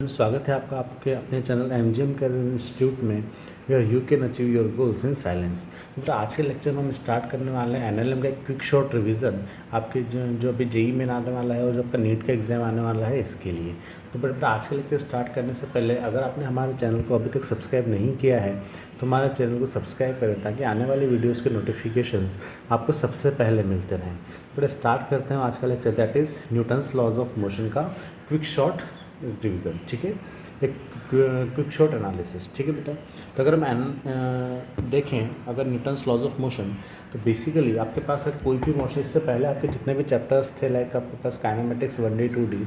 स्वागत है आपका आपके अपने चैनल एमजीएम कैरियर इंस्टीट्यूट में where you can achieve your goals in silence. तो आज के लेक्चर में हम स्टार्ट करने वाले हैं एनएलएम का एक क्विक शॉर्ट रिवीजन आपके जो अभी जेई में आने वाला है और जो आपका नीट का एग्जाम आने वाला है इसके लिए। तो बट आज के लेक्चर स्टार्ट करने से पहले अगर आपने हमारे चैनल को अभी तक सब्सक्राइब नहीं किया है तो हमारे चैनल को सब्सक्राइब करें ताकि आने वाली वीडियोज़ के नोटिफिकेशंस आपको सबसे पहले मिलते रहें। बट स्टार्ट करते हैं आज का lecture, that is Newton's laws of motion का क्विक शॉर्ट रिवीजन। ठीक है, एक क्विक शॉर्ट एनालिसिस। ठीक है बेटा, तो अगर हम देखें अगर न्यूटन्स लॉज ऑफ मोशन, तो बेसिकली आपके पास है कोई भी मोशन, इससे पहले आपके जितने भी चैप्टर्स थे लाइक आपके पास काइनेमेटिक्स 1D 2D,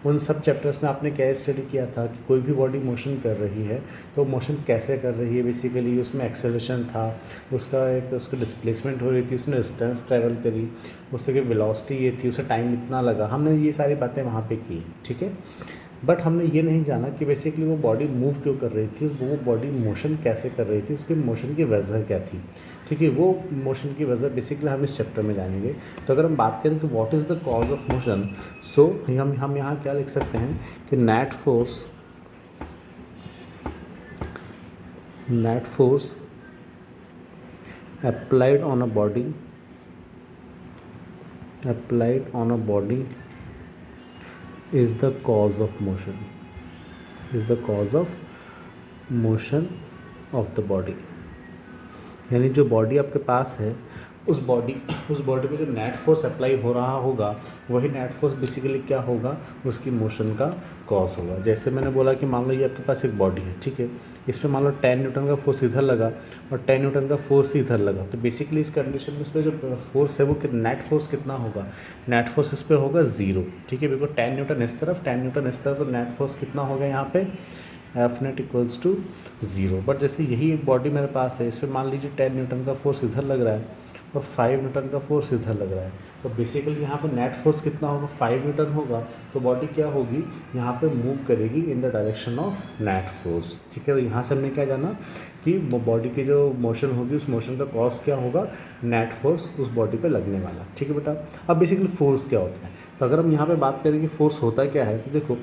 उन सब चैप्टर्स में आपने क्या स्टडी किया था कि कोई भी बॉडी मोशन कर रही है तो मोशन कैसे कर रही है। बेसिकली उसमें एक्सेलरेशन था, उसका डिस्प्लेसमेंट हो रही थी, उसने डिस्टेंस ट्रैवल करी, उससे की वेलोसिटी ये थी, उसे टाइम इतना लगा, हमने ये सारी बातें वहाँ पे की। ठीक है, बट हमने ये नहीं जाना कि बेसिकली वो बॉडी मूव क्यों कर रही थी, वो बॉडी मोशन कैसे कर रही थी, उसके मोशन की वजह क्या थी। ठीक है, वो मोशन की वजह बेसिकली हम इस चैप्टर में जानेंगे। तो अगर हम बात करें कि what is the cause of motion, so हम यहाँ क्या लिख सकते हैं कि net force applied on a body is the cause of motion of the body। यानी जो बॉडी आपके पास है उस बॉडी पे जो नेट फोर्स अप्लाई हो रहा होगा वही नेट फोर्स बेसिकली क्या होगा, उसकी मोशन का कॉज होगा। जैसे मैंने बोला कि मान लो ये आपके पास एक बॉडी है, ठीक है, इस पर मान लो 10 न्यूटन का फोर्स इधर लगा और 10 न्यूटन का फोर्स इधर लगा, तो बेसिकली इस कंडीशन में इस पर जो फोर्स है वो नेट फोर्स कितना होगा, नेट फोर्स इस पर होगा 0। ठीक है, बिकॉज 10 न्यूटन इस तरफ 10 न्यूटन इस तरफ, तो नेट फोर्स कितना होगा यहाँ पे F net equals to 0। But जैसे यही एक बॉडी मेरे पास है, इस पर मान लीजिए 10 न्यूटन का फोर्स इधर लग रहा है और 5 न्यूटन का फोर्स इधर लग रहा है, तो बेसिकली यहाँ पर नेट फोर्स कितना होगा, 5 न्यूटन होगा। तो बॉडी क्या होगी, यहाँ पे मूव करेगी in the direction of net force. ठीक है, तो यहाँ से हमने क्या जाना कि बॉडी की जो मोशन होगी उस मोशन का कॉज क्या होगा, नेट फोर्स उस बॉडी पे लगने वाला। ठीक है बेटा, अब बेसिकली फोर्स क्या होता है, तो अगर हम यहाँ पे बात करें कि फोर्स होता क्या है, तो देखो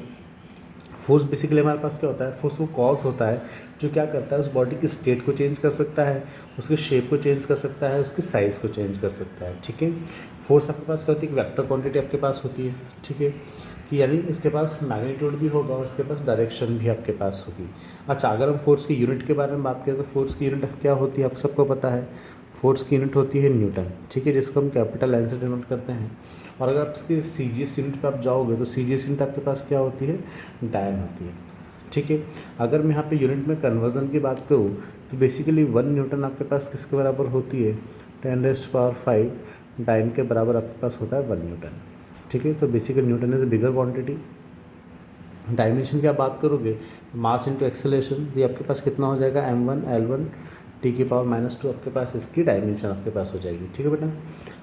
फोर्स बेसिकली हमारे पास क्या होता है, फोर्स वो कॉज होता है जो क्या करता है, उस बॉडी की स्टेट को चेंज कर सकता है, उसके शेप को चेंज कर सकता है, उसकी साइज़ को चेंज कर सकता है। ठीक है, फोर्स आपके पास क्या होती है, एक वेक्टर क्वांटिटी आपके पास होती है। ठीक है, कि यानी इसके पास मैग्नीट्यूड भी होगा और इसके पास डायरेक्शन भी आपके पास होगी। अच्छा, अगर हम फोर्स की यूनिट के बारे में बात करें तो फोर्स की यूनिट क्या होती है, आप सबको पता है, फोर्स की यूनिट होती है न्यूटन। ठीक है, जिसको हम कैपिटल एन से डिनोट करते हैं। और अगर आप इसकी सीजीएस यूनिट पे आप जाओगे तो सीजीएस यूनिट आपके पास क्या होती है, डायन होती है। ठीक है, अगर मैं यहाँ पे यूनिट में कन्वर्जन की बात करूँ तो बेसिकली 1 न्यूटन आपके पास किसके बराबर होती है, 10⁵ डायन के बराबर आपके पास होता है 1 न्यूटन। ठीक है, तो basically Newton is a bigger quantity. Dimension की आप बात करोगे, मास इंटू एक्सेलरेशन, ये आपके पास कितना हो जाएगा, m1 L1 T⁻⁻2 आपके पास इसकी डायमेंशन आपके पास हो जाएगी। ठीक है बेटा,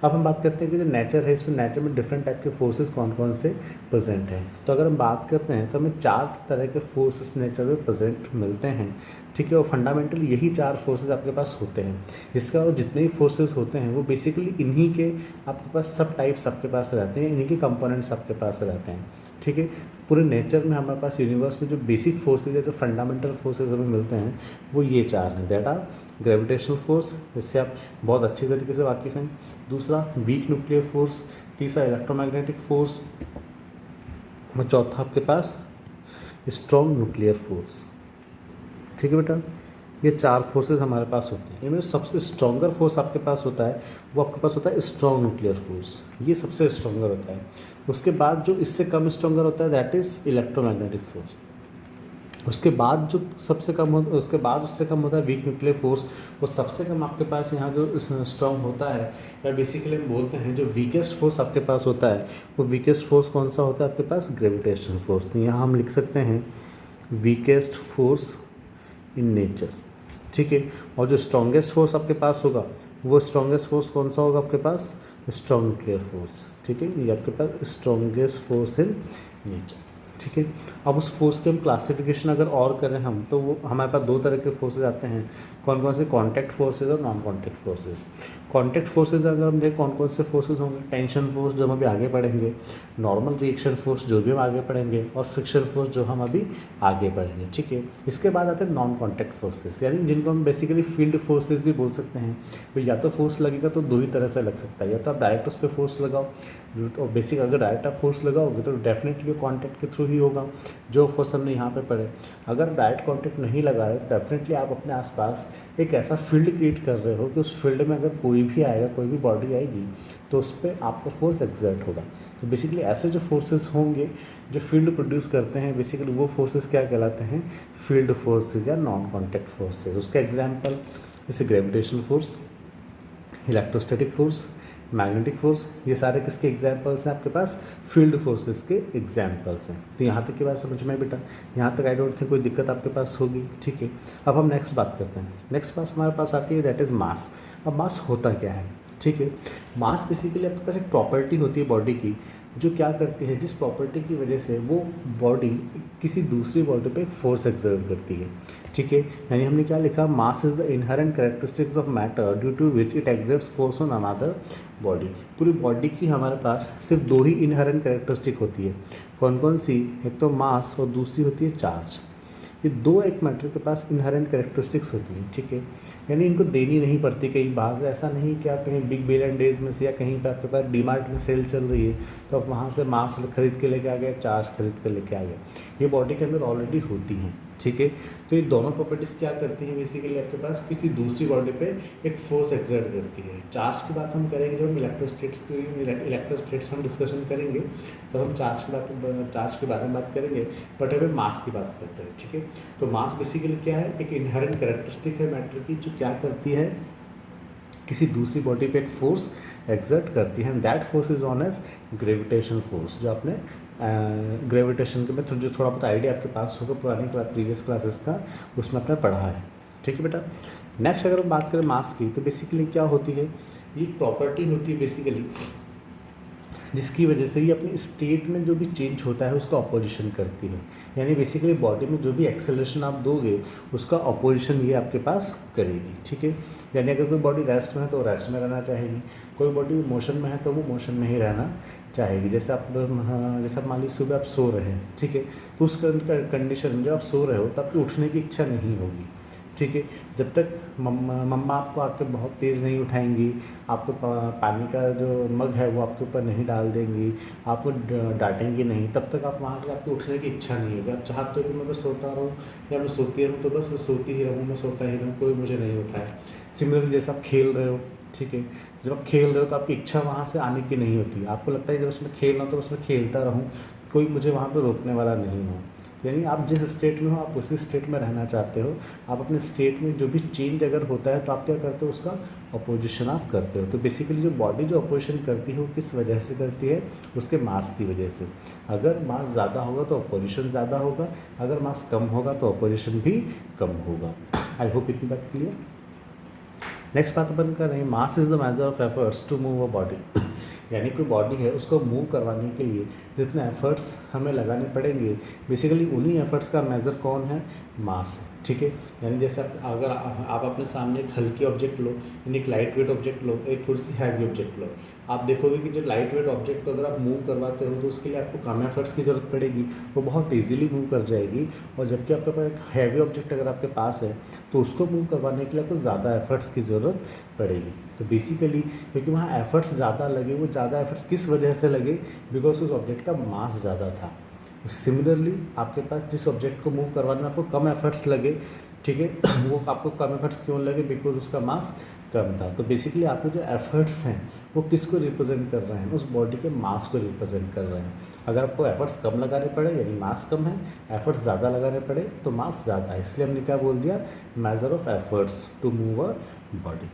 अब हम बात करते हैं कि जो नेचर है, इसमें नेचर में डिफरेंट टाइप के फोर्सेस कौन कौन से प्रेजेंट हैं। तो अगर हम बात करते हैं तो हमें 4 तरह के फोर्सेस नेचर में प्रेजेंट मिलते हैं। ठीक है, और फंडामेंटली यही 4 फोर्सेस आपके पास होते हैं। इसका और जितने भी फोर्सेस होते हैं वो बेसिकली इन्हीं के आपके पास सब टाइप्स आपके पास रहते हैं, इन्हीं के कंपोनेंट्स आपके पास रहते हैं। ठीक है, पूरे नेचर में हमारे पास यूनिवर्स में जो बेसिक फोर्सेज है, जो फंडामेंटल फोर्सेज हमें मिलते हैं वो ये 4 हैं। दैट आर ग्रेविटेशनल फोर्स, जिससे आप बहुत अच्छी तरीके से वाकिफ़ हैं। दूसरा वीक न्यूक्लियर फोर्स, तीसरा इलेक्ट्रोमैग्नेटिक फोर्स, और चौथा आपके पास स्ट्रॉन्ग न्यूक्लियर फोर्स। ठीक है बेटा, ये 4 फोर्सेस हमारे पास होते हैं। इनमें सबसे स्ट्रॉन्गर फोर्स आपके पास होता है वो आपके पास होता है स्ट्रॉन्ग न्यूक्लियर फोर्स, ये सबसे स्ट्रॉन्गर होता है। उसके बाद जो इससे कम स्ट्रॉन्गर होता है दैट इज़ इलेक्ट्रोमैग्नेटिक फोर्स। उसके बाद जो सबसे कम होता है, उसके बाद उससे कम होता है वीक न्यूक्लियर फोर्स। और सबसे कम आपके पास यहाँ जो स्ट्रॉन्ग होता है, या बेसिकली हम बोलते हैं जो वीकेस्ट फोर्स आपके पास होता है, वो वीकेस्ट फोर्स कौन सा होता है आपके पास, ग्रेविटेशनल फोर्स। तो यहाँ हम लिख सकते हैं वीकेस्ट फोर्स इन नेचर। ठीक है, और जो स्ट्रॉन्गेस्ट फोर्स आपके पास होगा वो स्ट्रॉन्गेस्ट फोर्स कौन सा होगा आपके पास, स्ट्रॉन्ग न्यूक्लियर फोर्स। ठीक है, ये आपके पास स्ट्रॉन्गेस्ट फोर्स इन नेचर। ठीक है, अब उस फोर्स की हम क्लासिफिकेशन अगर और करें हम, तो वो हमारे पास 2 तरह के फोर्सेज आते हैं। कौन कौन से, कॉन्टैक्ट फोर्सेज और non contact forces. Contact forces अगर हम देखें कौन कौन से फोर्सेज होंगे, टेंशन फोर्स जो हम अभी आगे पढ़ेंगे, नॉर्मल रिएक्शन फोर्स जो भी हम आगे पढ़ेंगे, और फ्रिक्शन फोर्स जो हम अभी आगे पढ़ेंगे, ठीक है। इसके बाद आते हैं नॉन कॉन्टैक्ट फोर्सेस, यानी जिनको हम बेसिकली फील्ड फोर्सेज भी बोल सकते हैं। तो या तो फोर्स लगेगा तो दो ही तरह से लग सकता है, या तो आप डायरेक्ट उस पर फोर्स लगाओ, और बेसिक अगर डायरेक्ट आप फोर्स लगाओगे तो डेफिनेटली कॉन्टैक्ट के थ्रू ही होगा, जो फोर्स हमने यहाँ पे पढ़े। अगर डायरेक्ट कॉन्टैक्ट नहीं लगा रहे तो डेफिनेटली आप अपने आसपास एक ऐसा फील्ड क्रिएट कर रहे हो कि उस फील्ड में अगर कोई भी आएगा, कोई भी बॉडी आएगी तो उस पर आपका फोर्स एक्सर्ट होगा। तो बेसिकली ऐसे जो फोर्सेस होंगे जो फील्ड प्रोड्यूस करते हैं, बेसिकली वो फोर्सेस क्या कहलाते हैं, फील्ड फोर्सेस या नॉन कॉन्टैक्ट फोर्सेस। उसका एग्जाम्पल जैसे gravitational force, electrostatic force, magnetic force, ये सारे किसके एग्जाम्पल्स हैं आपके पास, फील्ड फोर्सेस के एग्जाम्पल्स हैं। तो यहाँ तक की बात समझ में बेटा, यहाँ तक आई डोंट थिंक कोई दिक्कत आपके पास होगी, ठीक है। अब हम नेक्स्ट बात करते हैं। नेक्स्ट बात हमारे पास आती है दैट इज़ मास। अब मास होता क्या है, ठीक है। मास बेसिकली आपके पास एक प्रॉपर्टी होती है बॉडी की, जो क्या करती है, जिस प्रॉपर्टी की वजह से वो बॉडी किसी दूसरी बॉडी पे एक फोर्स एक्सर्ट करती है, ठीक है। यानी हमने क्या लिखा, mass is the inherent characteristics of matter due to which it exerts force on another body. पूरी बॉडी की हमारे पास सिर्फ दो ही इनहेरेंट कैरेक्टरिस्टिक होती है, कौन कौन सी, एक तो मास और दूसरी होती है चार्ज। ये दो एक मैटर के पास इनहेरेंट कैरेक्टरिस्टिक्स होती हैं, ठीक है। यानी इनको देनी नहीं पड़ती कहीं बाहर से, ऐसा नहीं कि आप कहीं बिग बिलियन डेज में से या कहीं पे आपके पास डीमार्ट में सेल चल रही है तो आप वहाँ से मास खरीद के लेके आ गए, चार्ज खरीद के लेके आ गए। ये बॉडी के अंदर ऑलरेडी होती हैं, ठीक है। तो ये दोनों प्रॉपर्टीज़ क्या करती हैं, बेसिकली आपके पास किसी दूसरी बॉडी पे एक फोर्स एक्सर्ट करती है। चार्ज की बात हम करेंगे जब हम इलेक्ट्रोस्टेट्स हम डिस्कशन करेंगे तो हम चार्ज के बारे में बात करेंगे, बट अभी मास की बात करते हैं, ठीक है। तो मास बेसिकली क्या है, एक इनहेरेंट कैरेक्टरिस्टिक है मैटर की, जो क्या करती है, किसी दूसरी बॉडी पे एक फोर्स एक्सर्ट करती है। That force is known as gravitational force, जो आपने ग्रेविटेशन के में जो थोड़ा बहुत आइडिया आपके पास होगा पुरानी प्रीवियस क्लासेस का, उसमें आपने पढ़ा है, ठीक है बेटा। नेक्स्ट अगर हम बात करें मास की, तो बेसिकली क्या होती है, ये प्रॉपर्टी होती है बेसिकली जिसकी वजह से ये अपने स्टेट में जो भी चेंज होता है उसका अपोजिशन करती है। यानी बेसिकली बॉडी में जो भी एक्सेलरेशन आप दोगे उसका अपोजिशन ये आपके पास करेगी, ठीक है। यानी अगर कोई बॉडी रेस्ट में है तो रेस्ट में रहना चाहेगी, कोई बॉडी मोशन में है तो वो मोशन में ही रहना चाहेगी। जैसे आप मान लीजिए सुबह आप सो रहे हैं, ठीक है, तो उस कंडीशन में जब आप सो रहे हो तब आपकी उठने की इच्छा नहीं होगी, ठीक है। जब तक मम्मा आपको आके बहुत तेज़ नहीं उठाएंगी, आपको पानी का जो मग है वो आपके ऊपर नहीं डाल देंगी, आपको डांटेंगी नहीं, तब तक आप वहाँ से आपकी उठने की इच्छा नहीं होगी। आप चाहते हो कि मैं बस सोता रहूँ या मैं सोती रहूँ, तो बस मैं सोती ही रहूँ, मैं सोता ही रहूँ, कोई मुझे नहीं उठाए। सिमिलरली जैसे आप खेल रहे हो, ठीक है, जब आप खेल रहे हो तो आपकी इच्छा वहाँ से आने की नहीं होती, आपको लगता है जब उसमें खेलना तो उसमें खेलता रहूँ, कोई मुझे वहाँ पर रोकने वाला नहीं हो। यानी आप जिस स्टेट में हो आप उसी स्टेट में रहना चाहते हो। आप अपने स्टेट में जो भी चेंज अगर होता है तो आप क्या करते हो, उसका अपोजिशन आप करते हो। तो बेसिकली जो बॉडी जो अपोजिशन करती है वो किस वजह से करती है, उसके मास की वजह से। अगर मास ज़्यादा होगा तो अपोजिशन ज़्यादा होगा, अगर मास कम होगा तो अपोजिशन भी कम होगा। आई होप इतनी बात क्लियर। नेक्स्ट बात अपन कर रहे हैं, mass is the measure of efforts to move a body. यानी कोई बॉडी है उसको मूव करवाने के लिए जितने एफर्ट्स हमें लगाने पड़ेंगे, बेसिकली उन्हीं एफर्ट्स का मेज़र कौन है, मास है, ठीक है। यानी जैसे अगर आप अपने सामने एक हल्की ऑब्जेक्ट लो, यानी एक लाइट वेट ऑब्जेक्ट लो, एक थोड़ी सी हैवी ऑब्जेक्ट लो, आप देखोगे कि जो लाइट वेट ऑब्जेक्ट को अगर आप मूव करवाते हो तो उसके लिए आपको कम एफर्ट्स की ज़रूरत पड़ेगी, वो बहुत ईजीली मूव कर जाएगी। और जबकि आपके पास एक हैवी ऑब्जेक्ट अगर आपके पास है तो उसको मूव करवाने के लिए आपको ज़्यादा एफर्ट्स की ज़रूरत पड़ेगी। तो बेसिकली क्योंकि वहाँ एफर्ट्स ज़्यादा लगे, वो ज़्यादा एफर्ट्स किस वजह से लगे, बिकॉज उस ऑब्जेक्ट का मास ज़्यादा था। सिमिलरली आपके पास जिस ऑब्जेक्ट को मूव करवाने में आपको कम एफर्ट्स लगे, ठीक है, वो आपको कम एफर्ट्स क्यों लगे, बिकॉज उसका मास कम था। तो बेसिकली आपके जो एफर्ट्स हैं वो किसको रिप्रेजेंट कर रहे हैं, उस बॉडी के मास को रिप्रेजेंट कर रहे हैं। अगर आपको एफर्ट्स कम लगाने पड़े यानी मास कम है, एफर्ट्स ज़्यादा लगाने पड़े तो मास ज़्यादा है, इसलिए हमने क्या बोल दिया, measure of efforts to move a body,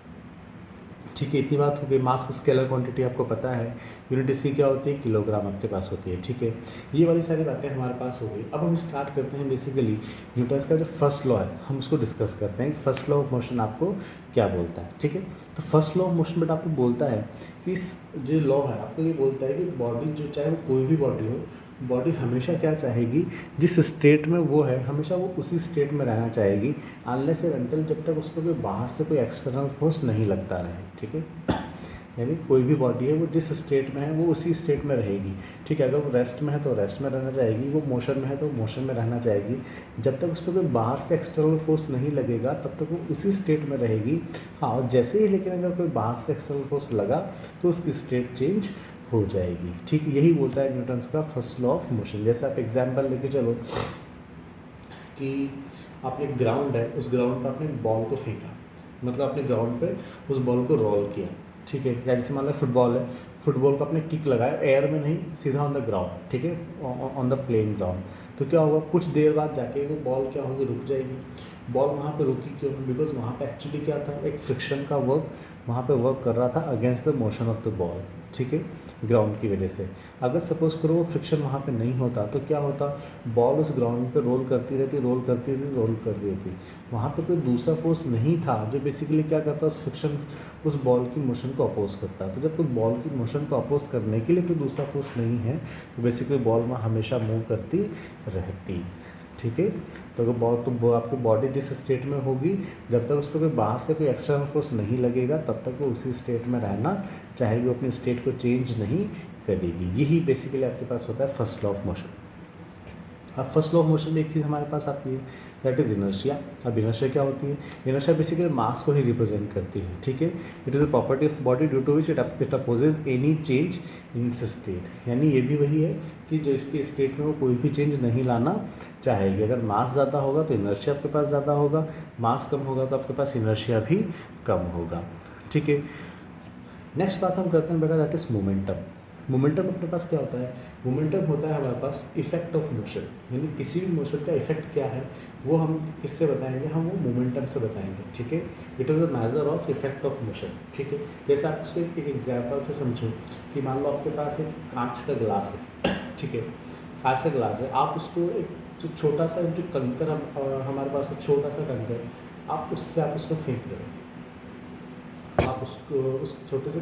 ठीक है। इतनी बात हो गई। मास स्केलर क्वांटिटी आपको पता है, यूनिट इसकी क्या होती है, किलोग्राम आपके पास होती है, ठीक है। ये वाली सारी बातें हमारे पास हो गई। अब हम स्टार्ट करते हैं बेसिकली न्यूटन का जो फर्स्ट लॉ है हम उसको डिस्कस करते हैं कि फर्स्ट लॉ ऑफ मोशन आपको क्या बोलता है, ठीक है। तो फर्स्ट लॉ ऑफ मोशन बेटा आपको बोलता है कि इस जो लॉ है आपको ये बोलता है कि बॉडी जो चाहे वो कोई भी बॉडी हो बॉडी हमेशा क्या चाहेगी, जिस स्टेट में वो है हमेशा वो उसी स्टेट में रहना चाहेगी, अनलेस एंड अनटिल जब तक उस पर कोई बाहर से कोई एक्सटर्नल फोर्स नहीं लगता रहे, ठीक है। यानी कोई भी बॉडी है वो जिस स्टेट में है वो उसी स्टेट में रहेगी, ठीक है। अगर वो रेस्ट में है तो रेस्ट में रहना चाहेगी, वो मोशन में है तो मोशन में रहना चाहेगी, जब तक उस पर कोई बाहर से एक्सटर्नल फोर्स नहीं लगेगा तब तक वो उसी स्टेट में रहेगी। हाँ, और जैसे ही लेकिन अगर कोई बाहर से एक्सटर्नल फोर्स लगा तो उसकी स्टेट चेंज हो जाएगी, ठीक है। यही बोलता है न्यूटन्स का फर्स्ट लॉ ऑफ मोशन। जैसे आप एग्जाम्पल लेके चलो कि आपने ग्राउंड है, उस ग्राउंड पर आपने बॉल को फेंका, मतलब अपने ग्राउंड पे उस बॉल को रोल किया, ठीक है। या जैसे मान लो फुटबॉल है, फुटबॉल को आपने किक लगाया एयर में नहीं, सीधा ऑन द ग्राउंड, ठीक है, ऑन द प्लेन ग्राउंड, तो क्या होगा, कुछ देर बाद जाके वो बॉल क्या होगी, रुक जाएगी। बॉल वहाँ पे रुकी क्यों? बिकॉज वहाँ पे एक्चुअली क्या था, एक फ्रिक्शन का वर्क वहाँ पे वर्क कर रहा था against the motion of the ball, ठीक है, ग्राउंड की वजह से। अगर सपोज करो वो फ्रिक्शन वहाँ पे नहीं होता तो क्या होता, बॉल उस ग्राउंड पे रोल करती रहती, रोल करती रहती, रोल करती रहती, वहाँ पे कोई दूसरा फोर्स नहीं था जो बेसिकली क्या करता, उस फ्रिक्शन, उस बॉल की मोशन को अपोज करता। तो जब कोई बॉल की मोशन को अपोज करने के लिए कोई दूसरा फोर्स नहीं है तो बेसिकली बॉल वहाँ हमेशा मूव करती रहती, ठीक है। तो अगर बॉल, तो आपकी बॉडी जिस स्टेट में होगी जब तक उस पर कोई बाहर से कोई एक्सटर्नल फोर्स नहीं लगेगा तब तक वो उसी स्टेट में रहना चाहेगी, वो अपनी स्टेट को चेंज नहीं करेगी। यही बेसिकली आपके पास होता है फर्स्ट लॉ ऑफ मोशन। अब फर्स्ट लॉ ऑफ मोशन में एक चीज़ हमारे पास आती है, दैट इज़ इनर्शिया। अब इनर्शिया क्या होती है? इनर्शिया बेसिकली मास को ही रिप्रेजेंट करती है, ठीक है। It is a property of body due to which it opposes any change in its state. यानी ये भी वही है कि जो इसके स्टेट में वो कोई भी चेंज नहीं लाना चाहेगी। अगर मास ज़्यादा होगा तो इनर्शिया आपके पास ज़्यादा होगा, मास कम होगा तो आपके पास इनर्शिया भी कम होगा, ठीक है। नेक्स्ट बात हम करते हैं बेटा, दैट इज़ मोमेंटम। मोमेंटम अपने पास क्या होता है? मोमेंटम होता है हमारे पास इफेक्ट ऑफ मोशन, यानी किसी भी मोशन का इफेक्ट क्या है वो हम किससे बताएंगे, हम वो मोमेंटम से बताएंगे, ठीक है। It is a measure of effect of motion, ठीक है। जैसे आप उसको एक एग्जाम्पल से समझो कि मान लो आपके पास एक कांच का ग्लास है, ठीक है, कांच का ग्लास है, आप उसको एक जो छोटा सा जो कंकर हमारे पास छोटा सा कंकर, आप उससे आप उसको फेंक रहे हो, आप उसको उस छोटे से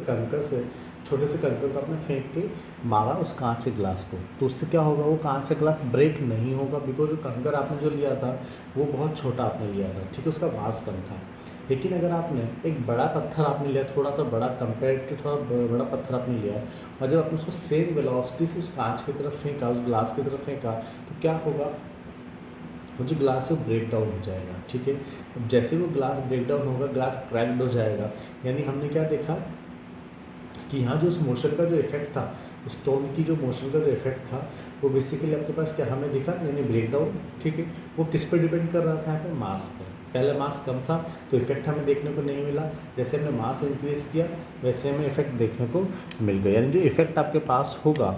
कंकर को आपने फेंक के मारा उस कांच के ग्लास को, तो उससे क्या होगा, वो कांच का ग्लास ब्रेक नहीं होगा, बिकॉज जो कंकर आपने जो लिया था वो बहुत छोटा आपने लिया था, ठीक है, उसका मास कम था। लेकिन अगर आपने एक बड़ा पत्थर आपने लिया, थोड़ा सा बड़ा कंपेयर टू थोड़ा बड़ा पत्थर आपने लिया, और जब आपने उसको सेम वेलोसिटी से उस कांच की तरफ फेंका, उस ग्लास की तरफ फेंका, तो क्या होगा, वो जो ग्लास है वो ब्रेक डाउन हो जाएगा, ठीक है। अब जैसे वो ग्लास ब्रेक डाउन होगा, ग्लास क्रैक्ड हो जाएगा। यानी हमने क्या देखा कि यहाँ जो उस मोशन का जो इफेक्ट था, स्टोन की जो मोशन का जो इफेक्ट था, वो बेसिकली आपके पास क्या हमें दिखा, यानी ब्रेक डाउन, ठीक है। वो किस पे डिपेंड कर रहा था, यहाँ पे मास पर। पहले मास कम था तो इफेक्ट हमें देखने को नहीं मिला, जैसे हमने मास इंक्रीज़ किया वैसे हमें इफेक्ट देखने को मिल गया। यानी जो इफेक्ट आपके पास होगा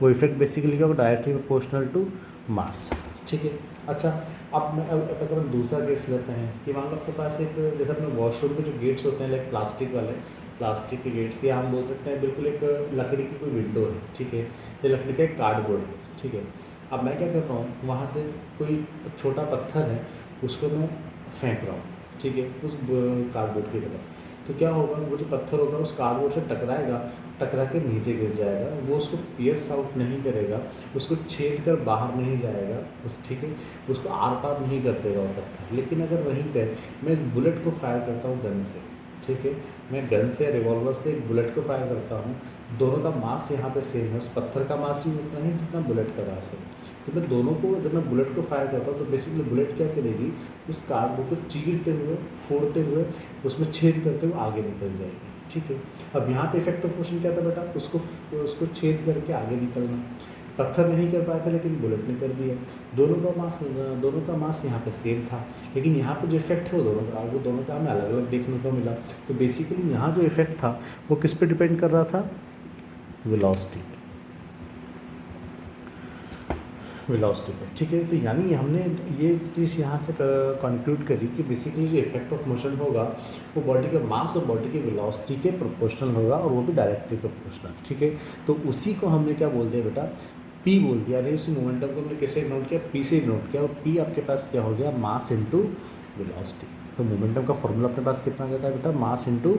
वो इफेक्ट बेसिकली क्या होगा, डायरेक्टली प्रोपोर्शनल टू मास, ठीक है। अच्छा, अब अगर हम दूसरा केस लेते हैं कि मान लो आपके पास एक, जैसे अपने वॉशरूम के जो गेट्स होते हैं लाइक प्लास्टिक के गेट्स, या हम बोल सकते हैं बिल्कुल एक लकड़ी की कोई विंडो है, ठीक है, ये लकड़ी का एक कार्डबोर्ड है, ठीक है। अब मैं क्या कर रहा हूँ, वहाँ से कोई छोटा पत्थर है उसको मैं फेंक रहा हूँ, ठीक है, उस कार्डबोर्ड की तरफ, तो क्या होगा, वो जो पत्थर होगा उस कार्डबोर्ड से टकराएगा, टकरा के नीचे गिर जाएगा, वो उसको पियर्स आउट नहीं करेगा, उसको छेद कर बाहर नहीं जाएगा, उस, ठीक है, उसको आर पार नहीं कर देगा वो पत्थर। लेकिन अगर वहीं पे मैं एक बुलेट को फायर करता हूँ गन से, ठीक है, मैं गन से या रिवॉल्वर से एक बुलेट को फायर करता हूँ, दोनों का मास यहाँ पे सेम है, उस पत्थर का मास भी उतना ही जितना बुलेट का मास है। तो मैं दोनों को, जब मैं बुलेट को फायर करता हूँ तो बेसिकली बुलेट क्या करेगी, उस कार्डबोर्ड को चीरते हुए, फोड़ते हुए, उसमें छेद करते हुए आगे निकल जाएगी, ठीक है। अब यहाँ पे इफेक्ट ऑफ मोशन क्या था बेटा, उसको छेद करके आगे निकलना। पत्थर नहीं कर पाया था लेकिन बुलेट ने कर दिया। दोनों का मास यहाँ पे सेम था, लेकिन यहाँ पे जो इफेक्ट है वो दोनों का हमें अलग अलग देखने को मिला। तो बेसिकली यहाँ जो इफेक्ट था वो किस पे डिपेंड कर रहा था, वेलोसिटी पे, ठीक है। तो यानी हमने ये चीज़ यहाँ से कंक्लूड करी कि बेसिकली जो इफेक्ट ऑफ मोशन होगा वो बॉडी के मास और बॉडी की वेलोसिटी के प्रोपोर्शनल होगा, और वो भी डायरेक्टली प्रोपोर्शनल, ठीक है। तो उसी को हमने क्या बोल दिया बेटा, पी बोल दिया। यानी उस मोमेंटम को हमने कैसे नोट किया, पी से नोट किया, और पी आपके पास क्या हो गया, मास इनटू वेलोसिटी। तो मोमेंटम का फॉर्मूला अपने पास कितना कहता है बेटा, मास इंटू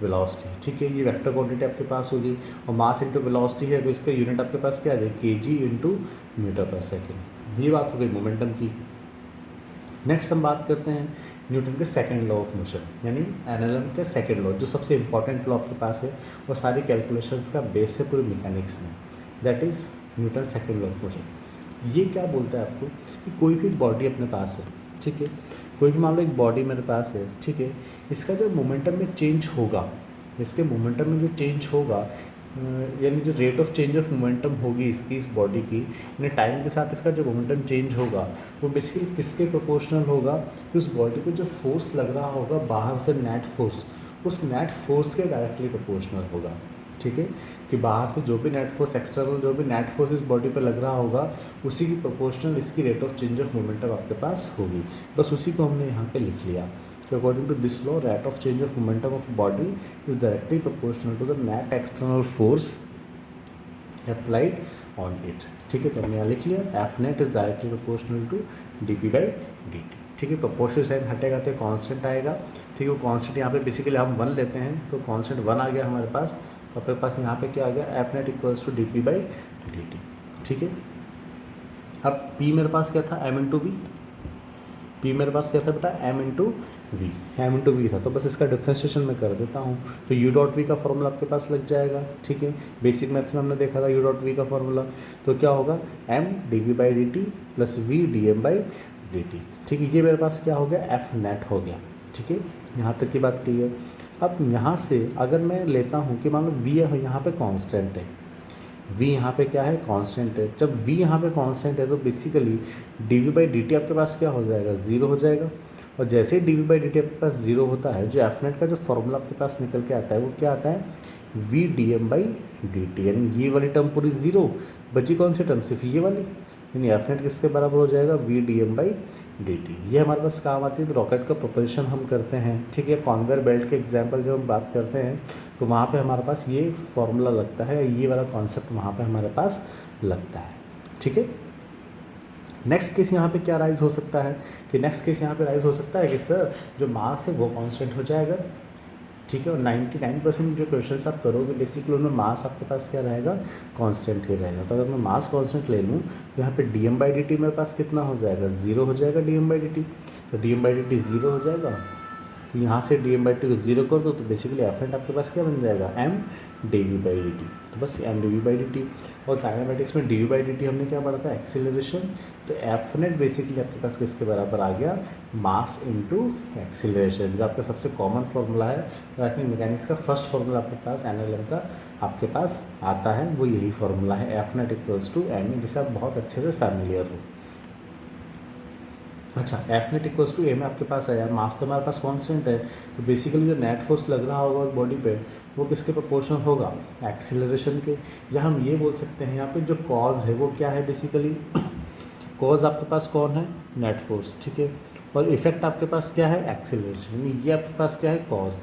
वेलोसिटी। ठीक है, ये वेक्टर क्वांटिटी आपके पास होगी और मास इंटू वेलोसिटी है तो इसका यूनिट आपके पास क्या आ जाए, kg इंटू मीटर पर सेकेंड। ये बात हो गई मोमेंटम की। नेक्स्ट हम बात करते हैं न्यूटन के सेकंड लॉ ऑफ मोशन, यानी एनएलएम के सेकंड लॉ, जो सबसे इंपॉर्टेंट लॉ आपके पास है और सारी कैलकुलेशंस का बेस है पूरी मैकेनिक्स में, that is Newton second law of motion. ये क्या बोलता है आपको कि कोई भी बॉडी अपने पास है, ठीक है, कोई भी मान लो एक बॉडी मेरे पास है, ठीक है, इसका जो मोमेंटम में चेंज होगा, इसके मोमेंटम में जो चेंज होगा, यानी जो rate of change of momentum होगी इसकी, इस बॉडी की, यानी टाइम के साथ इसका जो मोमेंटम चेंज होगा वो बेसिकली किसके प्रोपोर्शनल होगा, कि उस बॉडी पे जो फोर्स लग रहा होगा बाहर से नेट फोर्स, उस नेट फोर्स के डायरेक्टली प्रोपोर्शनल होगा। ठीक है, कि बाहर से जो भी नेट फोर्स, एक्सटर्नल जो भी नेट फोर्स इस बॉडी पे लग रहा होगा उसी की प्रोपोर्शनल इसकी rate of change of momentum आपके पास होगी। बस उसी को हमने यहाँ पे लिख लिया। So according to this law, rate of change of momentum of body is directly proportional to the net external force applied on it. ठीक है, तो हमने यहाँ लिख लिया F net is directly proportional to dp by dt। ठीक है, proportional sign हटेगा तो कांस्टेंट आएगा। ठीक है, वो कांस्टेंट यहाँ पे बेसिकली हम 1 लेते हैं तो कांस्टेंट 1 आ गया हमारे पास, तो अपने पास यहाँ पे क्या आ गया, F net equals to dp by dt। ठीक है, अब P मेरे पास क्या था, m इंटू वी। P मेरे पास क्या था बेटा, m into V, m into V था, तो बस इसका डिफ्रेंशिएशन मैं कर देता हूँ तो u डॉट वी का फॉर्मूला आपके पास लग जाएगा। ठीक है, बेसिक मैथ्स में हमने देखा था u डॉट वी का फॉर्मूला, तो क्या होगा m dv by D T plus v dm by D T. ठीक है, ये मेरे पास क्या हो गया, f नेट हो गया। ठीक है, यहाँ तक की बात क्लियर। अब यहाँ से अगर मैं लेता हूँ कि मान लो v यहाँ पे कॉन्स्टेंट है, v यहाँ पे क्या है, कांस्टेंट है। जब v यहाँ पे कांस्टेंट है तो basically dv by D T आपके पास क्या हो जाएगा, ज़ीरो हो जाएगा। और जैसे ही dv बाई डी टी आपके पास ज़ीरो होता है, जो एफ नेट का जो फॉर्मूला आपके पास निकल के आता है वो क्या आता है, v dm by D T, यानी ये वाली टर्म पूरी ज़ीरो, बची कौन सी टर्म, सिर्फ ये वाली, यानी एफ नेट किसके बराबर हो जाएगा, v dm by D T. ये हमारे पास काम आती है रॉकेट का प्रोपल्शन हम करते हैं। ठीक है, कॉन्वेयर बेल्ट के एग्जांपल जब हम बात करते हैं तो वहाँ पे हमारे पास ये फॉर्मूला लगता है, ये वाला कॉन्सेप्ट वहाँ पे हमारे पास लगता है। ठीक है, नेक्स्ट केस यहाँ पे क्या राइज हो सकता है, कि नेक्स्ट केस यहाँ पे राइज हो सकता है कि सर जो मास है वो कांस्टेंट हो जाएगा। ठीक है, और 99% जो क्वेश्चंस आप करोगे बेसिकली उनमें मास आपके पास क्या रहेगा, कांस्टेंट ही रहेगा। तो अगर मैं मास कांस्टेंट ले लूँ तो यहाँ पे dm बाई डी टी मेरे पास कितना हो जाएगा, ज़ीरो हो जाएगा dm बाई डी टी। तो dm by D T zero हो जाएगा, तो यहाँ से dm बाई डी टी को ज़ीरो कर दो तो बेसिकली एफ नेट आपके पास क्या बन जाएगा, m dv by D T. तो बस m dv by D T. और काइनेमेटिक्स में dv बाई डी टी हमने क्या पढ़ा था, एक्सीलरेशन। तो एफ नेट बेसिकली आपके पास किसके बराबर आ गया, मास इनटू एक्सीलरेशन, जो आपका सबसे कॉमन फार्मूला है। आई थिंक मैकेनिक्स का फर्स्ट फार्मूला आपके पास एनएलएम का आपके पास आता है, वो यही फार्मूला है, F net equals to M, जिसे आप बहुत अच्छे से फैमिलियर हो। अच्छा, F net equals to A में आपके पास है, यार मास तो हमारे पास कांस्टेंट है, तो बेसिकली जो नेट फोर्स लग रहा होगा बॉडी पे वो किसके प्रोपोर्शनल होगा, एक्सीलरेशन के। या हम ये बोल सकते हैं यहाँ पे जो कॉज है वो क्या है, बेसिकली कॉज आपके पास कौन है, नेट फोर्स। ठीक है, और इफेक्ट आपके पास क्या है, एक्सीलरेशन, यानी ये आपके पास क्या है, कॉज,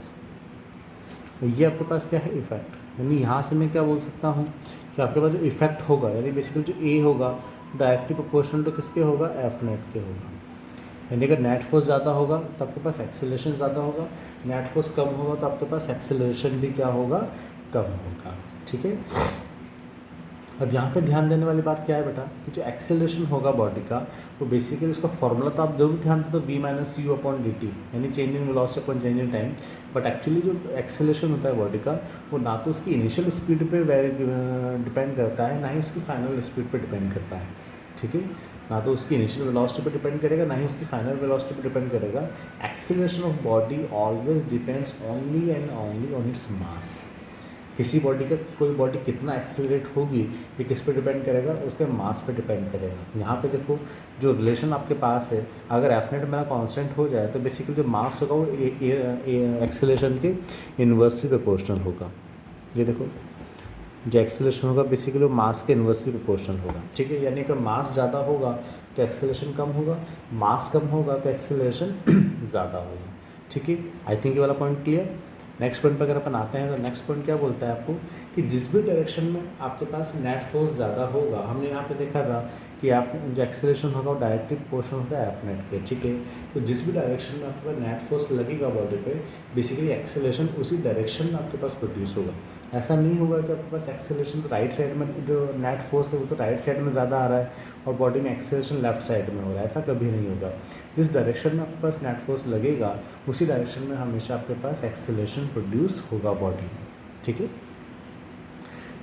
और ये आपके पास क्या है, इफेक्ट। यानी यहाँ से मैं क्या बोल सकता हूँ कि आपके पास जो इफेक्ट होगा, यानी बेसिकली जो ए होगा डायरेक्टली प्रोपोर्शनल टू किसके होगा, एफ नेट के होगा। यानी अगर नेट फोर्स ज़्यादा होगा तो आपके पास एक्सीलरेशन ज़्यादा होगा, नेट फोर्स कम होगा तो आपके पास एक्सीलरेशन भी क्या होगा, कम होगा। ठीक है, अब यहाँ पे ध्यान देने वाली बात क्या है बेटा, कि जो एक्सेलरेशन होगा बॉडी का वो बेसिकली उसका फॉर्मूला तो आप जरूर ध्यान दें तो v minus U upon D T, यानी change in velocity upon change in time. But actually जो एक्सेलरेशन होता है बॉडी का वो ना तो उसकी इनिशियल स्पीड पे डिपेंड करता है, ना ही उसकी फाइनल स्पीड पे डिपेंड करता है। ठीक है, ना तो उसकी इनिशियल वेलोसिटी पे डिपेंड करेगा, ना ही उसकी फाइनल वेलोसिटी पे डिपेंड करेगा। Acceleration of body always depends only and only on its mass. किसी बॉडी का कोई बॉडी कितना एक्सेलरेट होगी ये किस पे डिपेंड करेगा, उसके मास पे डिपेंड करेगा। यहाँ पे देखो जो रिलेशन आपके पास है, अगर एफ नेट मेरा कांस्टेंट हो जाए तो बेसिकली जो मास होगा वो एक्सेलरेशन के इन्वर्सली प्रोपोर्शनल होगा। ये देखो जो एक्सेलरेशन होगा बेसिकली वो मास के इन्वर्सली प्रोपोर्शनल होगा। ठीक है, यानी अगर मास ज़्यादा होगा तो एक्सेलरेशन कम होगा, मास कम होगा तो एक्सेलरेशन ज़्यादा होगा। ठीक है, आई थिंक ये वाला पॉइंट क्लियर। नेक्स्ट पॉइंट पर अगर अपन आते हैं तो नेक्स्ट पॉइंट क्या बोलता है आपको कि जिस भी डायरेक्शन में आपके पास नेट फोर्स ज़्यादा होगा, हमने यहाँ पे देखा था कि एफ जो एक्सेलरेशन होगा वो डायरेक्टिव पोर्शन होता है एफ नेट के, ठीक है। तो जिस भी डायरेक्शन में आपके पास नेट फोर्स लगेगा बॉडी पे, बेसिकली एक्सेलरेशन उसी डायरेक्शन में आपके पास प्रोड्यूस होगा। ऐसा नहीं होगा कि आपके पास एक्सेलरेशन तो राइट साइड में, जो नेट फोर्स है वो तो राइट साइड में ज़्यादा आ रहा है और बॉडी में एक्सेलरेशन लेफ्ट साइड में हो रहा है, ऐसा कभी नहीं होगा। जिस डायरेक्शन में आपके पास नेट फोर्स लगेगा उसी डायरेक्शन में हमेशा आपके पास एक्सेलरेशन प्रोड्यूस होगा बॉडी में, ठीक है।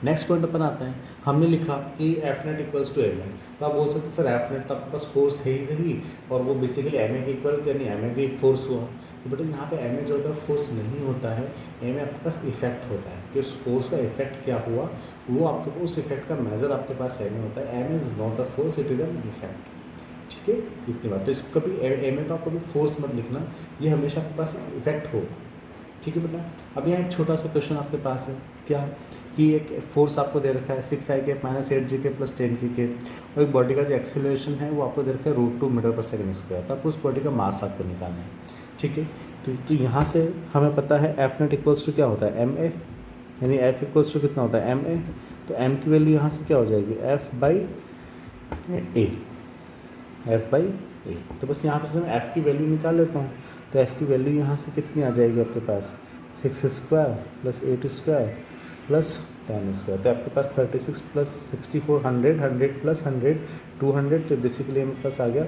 नेक्स्ट पॉइंट अपन आते हैं, हमने लिखा कि F net equals to M A, तो आप बोल सकते हैं सर एफ नेट तो आपके पास फोर्स है ही सही और वो बेसिकली एम ए के इक्वल, यानी एम ए भी एक फोर्स हुआ। तो बेटा यहाँ पे एम ए जो होता है फोर्स नहीं होता है, एम ए आपके पास इफेक्ट होता है कि उस फोर्स का इफेक्ट क्या हुआ, वो आपके उस इफेक्ट का मेजर आपके पास एम ए होता है। M is not a force, it is an effect, ठीक है। इतनी बात, तो इसको कभी एम ए का कभी फोर्स मत लिखना, ये हमेशा आपके पास इफेक्ट होगा, ठीक है बेटा। अब यहाँ एक छोटा सा क्वेश्चन आपके पास है, क्या कि एक फोर्स आपको दे रखा है 6i के माइनस 8g के प्लस 10k के, और एक बॉडी का जो एक्सेलरेशन है वो आपको दे रखा है √2 मीटर पर सेकंड स्क्वायर। तो आपको उस बॉडी का मास आपको निकालना है, ठीक है। तो यहाँ से हमें पता है एफ नेट इक्वल्स टू क्या होता है एम ए, यानी एफ इक्वल्स टू कितना होता है एम ए। तो एम की वैल्यू यहाँ से क्या हो जाएगी एफ बाई ए। तो बस यहाँ पे मैं एफ़ की वैल्यू निकाल लेता हूँ। तो एफ़ की वैल्यू यहाँ से कितनी आ जाएगी आपके पास 6 square plus 8 square plus 10 square. तो आपके पास 36 प्लस 64 100 प्लस 100 200, तो बेसिकली हमारे पास आ गया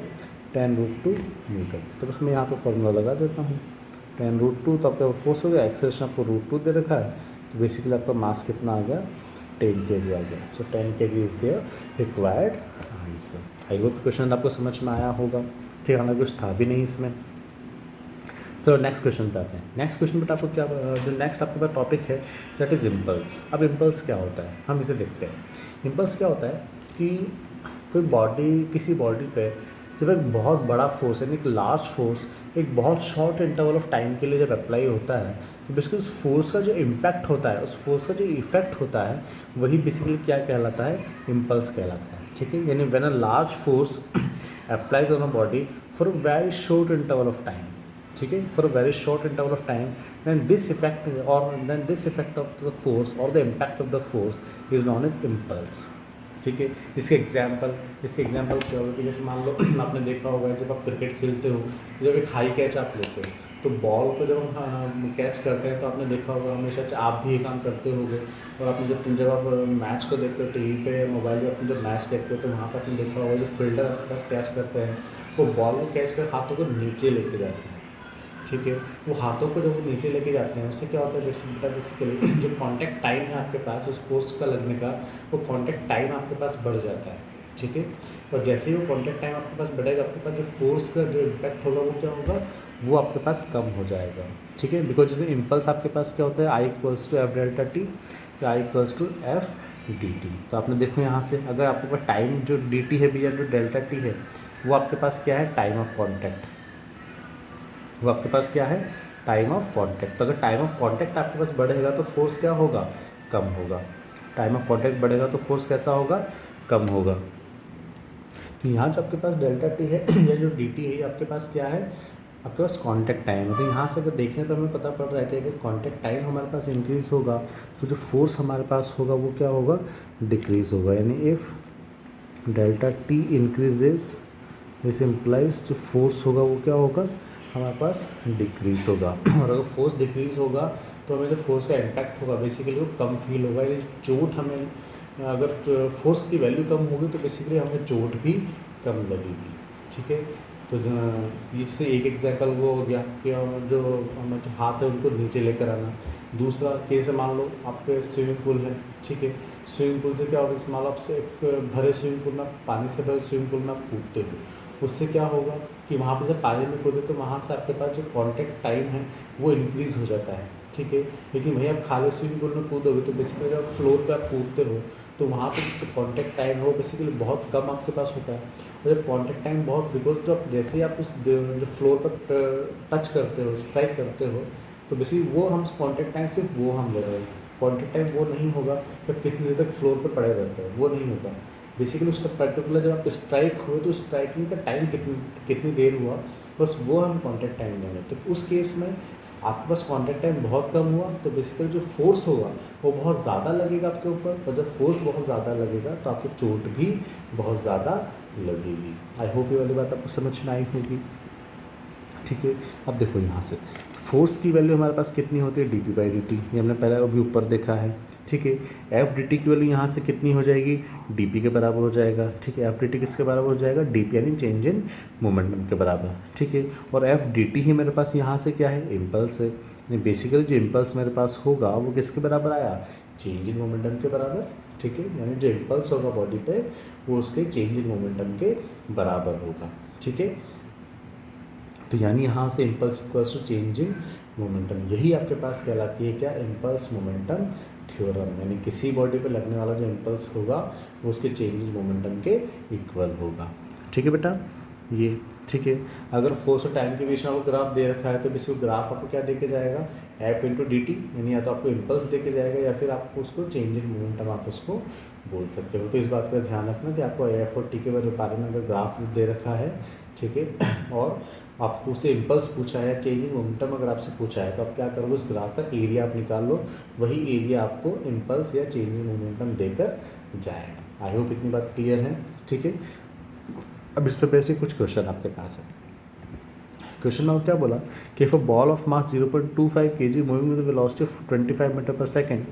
10√2 मीटर। तो बस मैं यहाँ पे फॉर्मूला लगा देता हूँ 10√2, तो आपका फोर्स हो गया, एक्सेलरेशन आपको √2 दे रखा है, तो बेसिकली आपका मास कितना आ गया 10 kg आ गया। So 10 kg is their required answer. I hope question आपको समझ में आया होगा, ठीक है ना, कुछ था भी नहीं इसमें। तो नेक्स्ट क्वेश्चन पे आते हैं। नेक्स्ट क्वेश्चन पे आपको क्या, जो नेक्स्ट आपके पास टॉपिक है दैट इज़ इम्पल्स। अब इम्पल्स क्या होता है हम इसे देखते हैं। इम्पल्स क्या होता है कि कोई बॉडी, किसी बॉडी पे जब एक बहुत बड़ा फोर्स यानी एक लार्ज फोर्स एक बहुत शॉर्ट इंटरवल ऑफ टाइम के लिए जब अप्लाई होता है, तो बेसिकली उस फोर्स का जो इम्पैक्ट होता है, उस फोर्स का जो इफेक्ट होता है, वही बेसिकली क्या कहलाता है इम्पल्स कहलाता है, ठीक है। यानी when a large force applies on a body for a very short interval of time, ठीक है, for a very short interval of time, then this effect of the force or the impact of the force is known as impulse, ठीक है। इसके example क्या होगा कि जैसे मान लो आपने देखा होगा जब आप क्रिकेट खेलते हो, जब एक हाई कैच आप लेते हो, तो बॉल को जब हम कैच करते हैं तो आपने देखा होगा हमेशा, आप भी ये काम करते होगे, और आपने जब आप मैच को देखते हो टीवी पे या मोबाइल पे, अपने जब मैच देखते हो तो वहाँ पर आपने देखा होगा जो फील्डर आपके पास कैच करते हैं वो बॉल को कैच कर हाथों को नीचे लेके जाते हैं, ठीक है। वो हाथों को जब वो नीचे लेके जाते हैं उससे क्या होता है बेसिकली जो कांटेक्ट टाइम है आपके पास उस फोर्स का लगने का, वो कांटेक्ट टाइम आपके पास बढ़ जाता है, ठीक है। और जैसे ही वो कांटेक्ट टाइम आपके पास बढ़ेगा, आपके पास जो फोर्स का जो इम्पैक्ट होगा वो क्या होगा, वो आपके पास कम हो जाएगा, ठीक है। बिकॉज जैसे इम्पल्स आपके पास क्या होता है I equals to F delta T या I equals to F D T. तो आपने देखो यहाँ से अगर आपके पास टाइम जो डी टी है भैया, जो डेल्टा टी है वो आपके पास क्या है टाइम ऑफ कॉन्टैक्ट, वो आपके पास क्या है टाइम ऑफ कांटेक्ट। तो अगर टाइम ऑफ कांटेक्ट आपके पास बढ़ेगा तो फोर्स क्या होगा कम होगा, टाइम ऑफ कांटेक्ट बढ़ेगा तो फोर्स कैसा होगा कम होगा। तो यहाँ जो आपके पास डेल्टा टी है या जो डी टी है आपके पास क्या है आपके पास कांटेक्ट टाइम है। तो यहाँ से अगर देखने पर हमें पता पड़ रहा है कि अगर कांटेक्ट टाइम हमारे पास इंक्रीज़ होगा तो जो फोर्स हमारे पास होगा वो क्या होगा डिक्रीज़ होगा। यानी if delta T increases this implies जो फोर्स होगा वो क्या होगा हमारे पास डिक्रीज़ होगा। और अगर फोर्स डिक्रीज़ होगा तो हमें जो फोर्स का इम्पैक्ट होगा बेसिकली वो कम फील होगा। यानी चोट हमें, अगर फोर्स की वैल्यू कम होगी तो बेसिकली हमें चोट भी कम लगेगी, ठीक है। तो इससे एक एग्जांपल वो हो गया कि जो हाथ है उनको नीचे लेकर आना। दूसरा केस है, मान लो आपके स्विमिंग पूल है, ठीक है। स्विमिंग पूल से क्या होता है, मान लो आपसे एक भरे स्विमिंग पूल में, पानी से भरे स्विमिंग पूल में आप कूदते हो, उससे क्या होगा कि वहाँ पे जब पानी में कूदे तो वहाँ से आपके पास जो कांटेक्ट टाइम है वो इंक्रीज़ हो जाता है, ठीक है। लेकिन वहीं आप खाली स्विमिंग पूल में कूदोगे तो बेसिकली जब फ्लोर पे आप कूदते हो तो वहाँ पे जो कांटेक्ट टाइम है वो बेसिकली बहुत कम आपके पास होता है। और जब कांटेक्ट टाइम बहुत, बिकॉज जब जैसे ही आप उस जो फ्लोर पर टच करते हो, स्ट्राइक करते हो, तो बेसिकली वो हम कांटेक्ट टाइम सिर्फ वो हम ले रहे हैं। कांटेक्ट टाइम वो नहीं होगा जब कितनी देर तक फ्लोर पर पड़े रहते हो, वो नहीं होगा। बेसिकली उस पर्टिकुलर जब आप स्ट्राइक हुए तो स्ट्राइकिंग का टाइम कितनी देर हुआ, बस वो हम कांटेक्ट टाइम लेंगे। तो उस केस में आपके पास कांटेक्ट टाइम बहुत कम हुआ तो बेसिकली जो फोर्स होगा वो बहुत ज़्यादा लगेगा आपके ऊपर, और जब फोर्स बहुत ज़्यादा लगेगा तो आपको चोट भी बहुत ज़्यादा लगेगी। आई होप ये वाली बात आपको समझ में आई होगी। ठीक है, अब देखो यहाँ से फोर्स की वैल्यू हमारे पास कितनी होती है, dp/dt, ये हमने पहले अभी ऊपर देखा है। ठीक है, F/dt की वैल्यू यहाँ से कितनी हो जाएगी, dp के बराबर हो जाएगा। ठीक है, F/dt किसके बराबर हो जाएगा, dp यानी चेंज इन मोमेंटम के बराबर। ठीक है, और F/dt ही मेरे पास यहाँ से क्या है, इम्पल्स है। बेसिकली जो इम्पल्स मेरे पास होगा वो किसके बराबर आया, चेंज इन मोमेंटम के बराबर। ठीक है, यानी जो इम्पल्स होगा बॉडी पे वो उसके चेंज इन मोमेंटम के बराबर होगा। ठीक है, तो यानी यहाँ से impulse equals to change in momentum, यही आपके पास कहलाती है क्या, इम्पल्स मोमेंटम थ्योरम। यानी किसी बॉडी पे लगने वाला जो इम्पल्स होगा वो उसके चेंज इन मोमेंटम के इक्वल होगा। ठीक है बेटा, ये ठीक है। अगर फोर्स और टाइम के बीच में आपको ग्राफ दे रखा है तो बेसिक ग्राफ आपको क्या दे के जाएगा, F/dt, यानी या तो आपको इम्पल्स दे के जाएगा या फिर आपको उसको चेंज इन मोमेंटम आप उसको बोल सकते हो। तो इस बात का ध्यान रखना कि आपको F और T के बारे में अगर ग्राफ दे रखा है, ठीक है, और आपको उसे इम्पल्स पूछा है, चेंज इन मोमेंटम अगर आपसे पूछा है, तो आप क्या करोगे, उस ग्राफ का एरिया आप निकाल लो, वही एरिया आपको इम्पल्स या चेंज इन मोमेंटम देकर जाएगा। आई होप इतनी बात क्लियर है। ठीक है, अब इस पर बेसिक कुछ क्वेश्चन आपके पास है। क्वेश्चन में क्या बोला कि if a ball of mass 0.25 kg moving with velocity of 25 meter पर second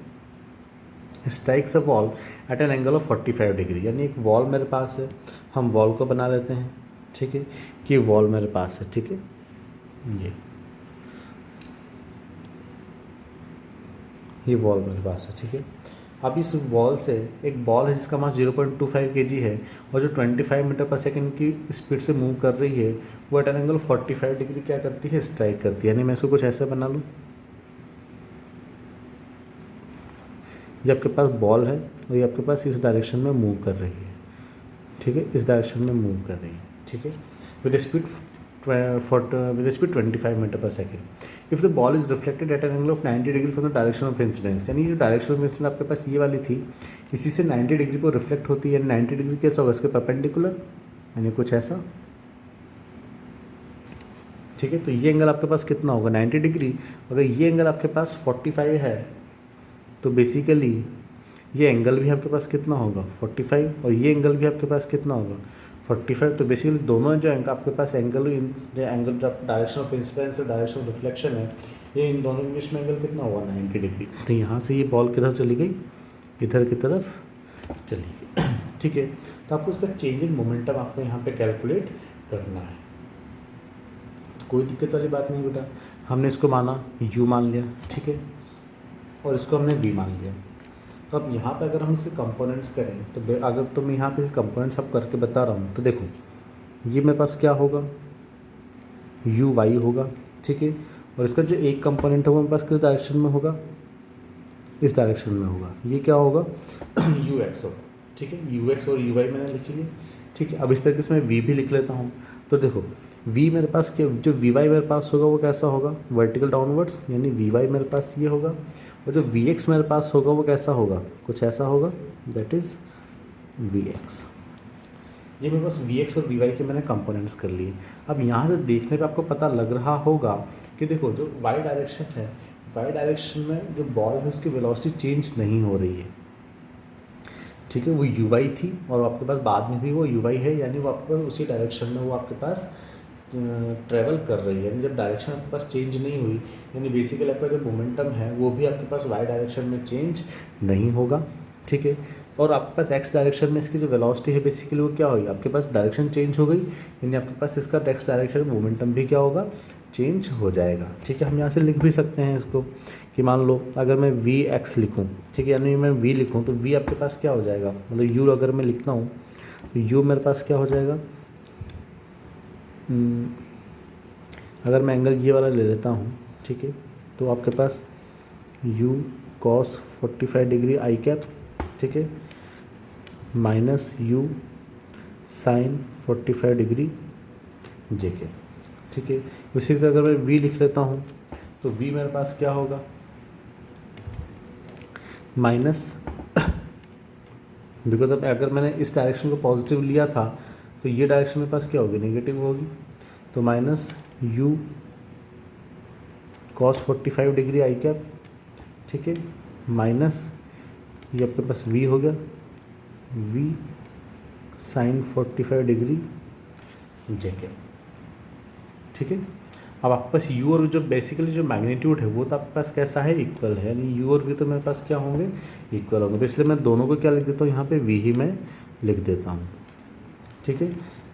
strikes a wall at an angle of 45 degree, यानी एक वॉल मेरे पास है, हम वॉल को बना लेते हैं। ठीक है, कि वॉल मेरे पास है। ठीक है, ये वॉल मेरे पास है। ठीक है, अब इस वॉल से एक बॉल है जिसका मास 0.25 kg है और जो 25 मीटर पर सेकंड की स्पीड से मूव कर रही है वो एट एन एंगल 45 डिग्री क्या करती है, स्ट्राइक करती है। यानी मैं इसको कुछ ऐसा बना लूँ, ये आपके पास बॉल है और ये आपके पास इस डायरेक्शन में मूव कर रही है। ठीक है, इस डायरेक्शन में मूव कर रही है। ठीक है, विद स्पीड 25 मीटर पर second. If the ball is reflected eight an angle of 90 degree from the direction of incidence, यानी जो डायरेक्शन ऑफ इंसिडेंस आपके पास ये वाली थी, इसी से 90 डिग्री पर रिफ्लेक्ट होती है। 90 डिग्री कैसा होगा, इसके परपेंडिकुलर, यानी कुछ ऐसा। ठीक है, तो ये एंगल आपके पास कितना होगा, 90 डिग्री। अगर ये एंगल आपके पास 45 है तो बेसिकली ये एंगल भी आपके पास कितना होगा, 45, और ये एंगल भी आपके पास कितना होगा, 45। तो बेसिकली दोनों जो आपके पास एंगल जो डायरेक्शन ऑफ इंसिडेंस और डायरेक्शन ऑफ रिफ्लेक्शन है, ये इन दोनों के बीच में एंगल कितना हुआ, 90 डिग्री। तो यहाँ से ये बॉल किधर चली गई, इधर की तरफ चली गई। ठीक है, तो आपको इसका चेंज इन मोमेंटम आपको यहाँ पे कैलकुलेट करना है। तो कोई दिक्कत वाली बात नहीं बेटा, हमने इसको माना u मान लिया। ठीक है, और इसको हमने v मान लिया। तो अब यहाँ पे अगर हम इसके कंपोनेंट्स करें तो अगर तो मैं यहाँ पे इस कंपोनेंट्स सब करके बता रहा हूँ, तो देखो ये मेरे पास क्या होगा, यू वाई होगा। ठीक है, और इसका जो एक कंपोनेंट है वो मेरे पास किस डायरेक्शन में होगा, इस डायरेक्शन में होगा। ये क्या होगा, यू एक्स होगा। ठीक है, यू एक्स और यू वाई मैंने लिख लिए। ठीक है, अब इस तरीके से मैं वी भी लिख लेता हूँ। तो देखो वी मेरे पास क्या, जो वी वाई मेरे पास होगा वो कैसा होगा, वर्टिकल डाउनवर्ड्स, यानी वी वाई मेरे पास ये होगा। और जो वी एक्स मेरे पास होगा वो कैसा होगा, कुछ ऐसा होगा, दैट इज़ वी एक्स। ये मेरे पास वी एक्स और वी वाई के मैंने कंपोनेंट्स कर लिए। अब यहाँ से देखने पे आपको पता लग रहा होगा कि देखो जो वाई डायरेक्शन है, वाई डायरेक्शन में जो बॉल है उसकी वेलोसिटी चेंज नहीं हो रही है। ठीक है, वो यू वाई थी और आपके पास बाद में भी वो यू वाई है, यानी वो आपके पास उसी डायरेक्शन में वो आपके पास ट्रैवल कर रही है। यानी जब डायरेक्शन आपके पास चेंज नहीं हुई, यानी बेसिकली आपका जो मोमेंटम है वो भी आपके पास वाई डायरेक्शन में चेंज नहीं होगा। ठीक है, और आपके पास एक्स डायरेक्शन में इसकी जो वेलोसिटी है बेसिकली वो क्या होगी, आपके पास डायरेक्शन चेंज हो गई, यानी आपके पास इसका एक्स डायरेक्शन में मोमेंटम भी क्या होगा, चेंज हो जाएगा। ठीक है, हम यहाँ से लिख भी सकते हैं इसको कि मान लो अगर मैं वी एक्स लिखूँ, ठीक है, यानी मैं वी लिखूँ तो वी आपके पास क्या हो जाएगा, मतलब यू अगर मैं लिखता हूँ तो यू मेरे पास क्या हो जाएगा, अगर मैं एंगल ये वाला ले लेता हूँ, ठीक है, तो आपके पास u cos 45 degree I cap, ठीक है, माइनस u sin 45 डिग्री जे के। ठीक है, उसी तरह अगर मैं v लिख लेता हूँ तो v मेरे पास क्या होगा, माइनस, बिकॉज अब अगर मैंने इस डायरेक्शन को पॉजिटिव लिया था तो ये डायरेक्शन मेरे पास क्या होगी, नेगेटिव होगी। तो minus u cos 45 degree I cap, ठीक है, माइनस ये आपके पास v हो गया, v sin 45 डिग्री जे कैप, ठीक है। अब आपके पास u और जो बेसिकली जो मैग्नीट्यूड है वो तो आपके पास कैसा है, इक्वल है, यानी u और v तो मेरे पास क्या होंगे, इक्वल होंगे। तो इसलिए मैं दोनों को क्या लिख देता हूँ यहाँ पे, v ही मैं लिख देता हूँ, ठीक है।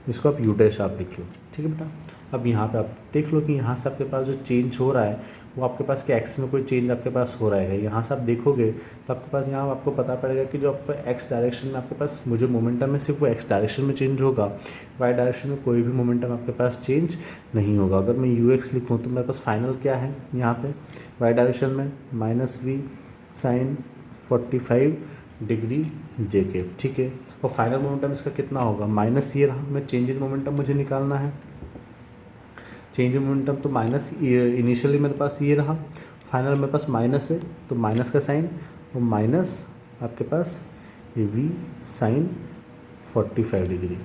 इसको आप u डैश आप लिख लो, ठीक है बेटा। अब यहाँ पे आप देख लो कि यहाँ से आपके पास जो चेंज हो रहा है वो आपके पास क्या x में कोई चेंज आपके पास हो रहा है। यहाँ से आप देखोगे तो आपके पास यहाँ आपको पता पड़ेगा कि जो आपका x डायरेक्शन में आपके पास मुझे मोमेंटम है सिर्फ वो x डायरेक्शन में चेंज होगा, y डायरेक्शन में कोई भी मोमेंटम आपके पास चेंज नहीं होगा। अगर मैं ux लिखूँ तो मेरे पास फाइनल क्या है यहाँ पे y डायरेक्शन में माइनस v साइन 45 डिग्री जे के, ठीक है। और फाइनल मोमेंटम इसका कितना होगा, माइनस ये रहा, मैं चेंज इन मोमेंटम मुझे निकालना है, चेंज इन मोमेंटम तो माइनस इनिशियली मेरे पास ये रहा, फाइनल मेरे पास माइनस है तो माइनस का साइन और माइनस आपके पास ये v साइन 45 डिग्री,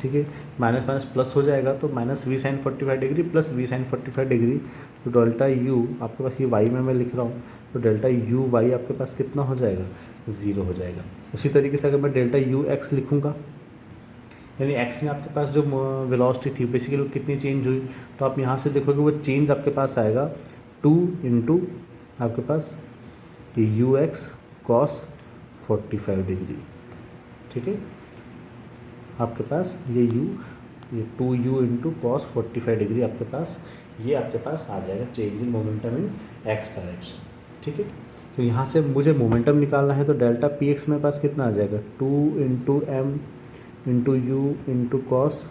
ठीक है। माइनस माइनस प्लस हो जाएगा तो minus v sine 45 degree plus v sine 45 degree, तो डेल्टा u आपके पास ये y में मैं लिख रहा हूँ, तो डेल्टा u y आपके पास कितना हो जाएगा, 0 हो जाएगा। उसी तरीके से अगर मैं डेल्टा u x लिखूँगा, यानी x में आपके पास जो वेलोसिटी थी बेसिकली कितनी चेंज हुई, तो आप यहाँ से देखोगे वो चेंज आपके पास आएगा 2 इंटू आपके पास यू एक्स कॉस 45 डिग्री, ठीक है। आपके पास ये ये 2u इंटू कॉस 45 डिग्री आपके पास आ जाएगा change in momentum in x direction, ठीक है। तो यहाँ से मुझे मोमेंटम निकालना है तो डेल्टा पी एक्स मेरे पास कितना आ जाएगा, 2 into M into U into cos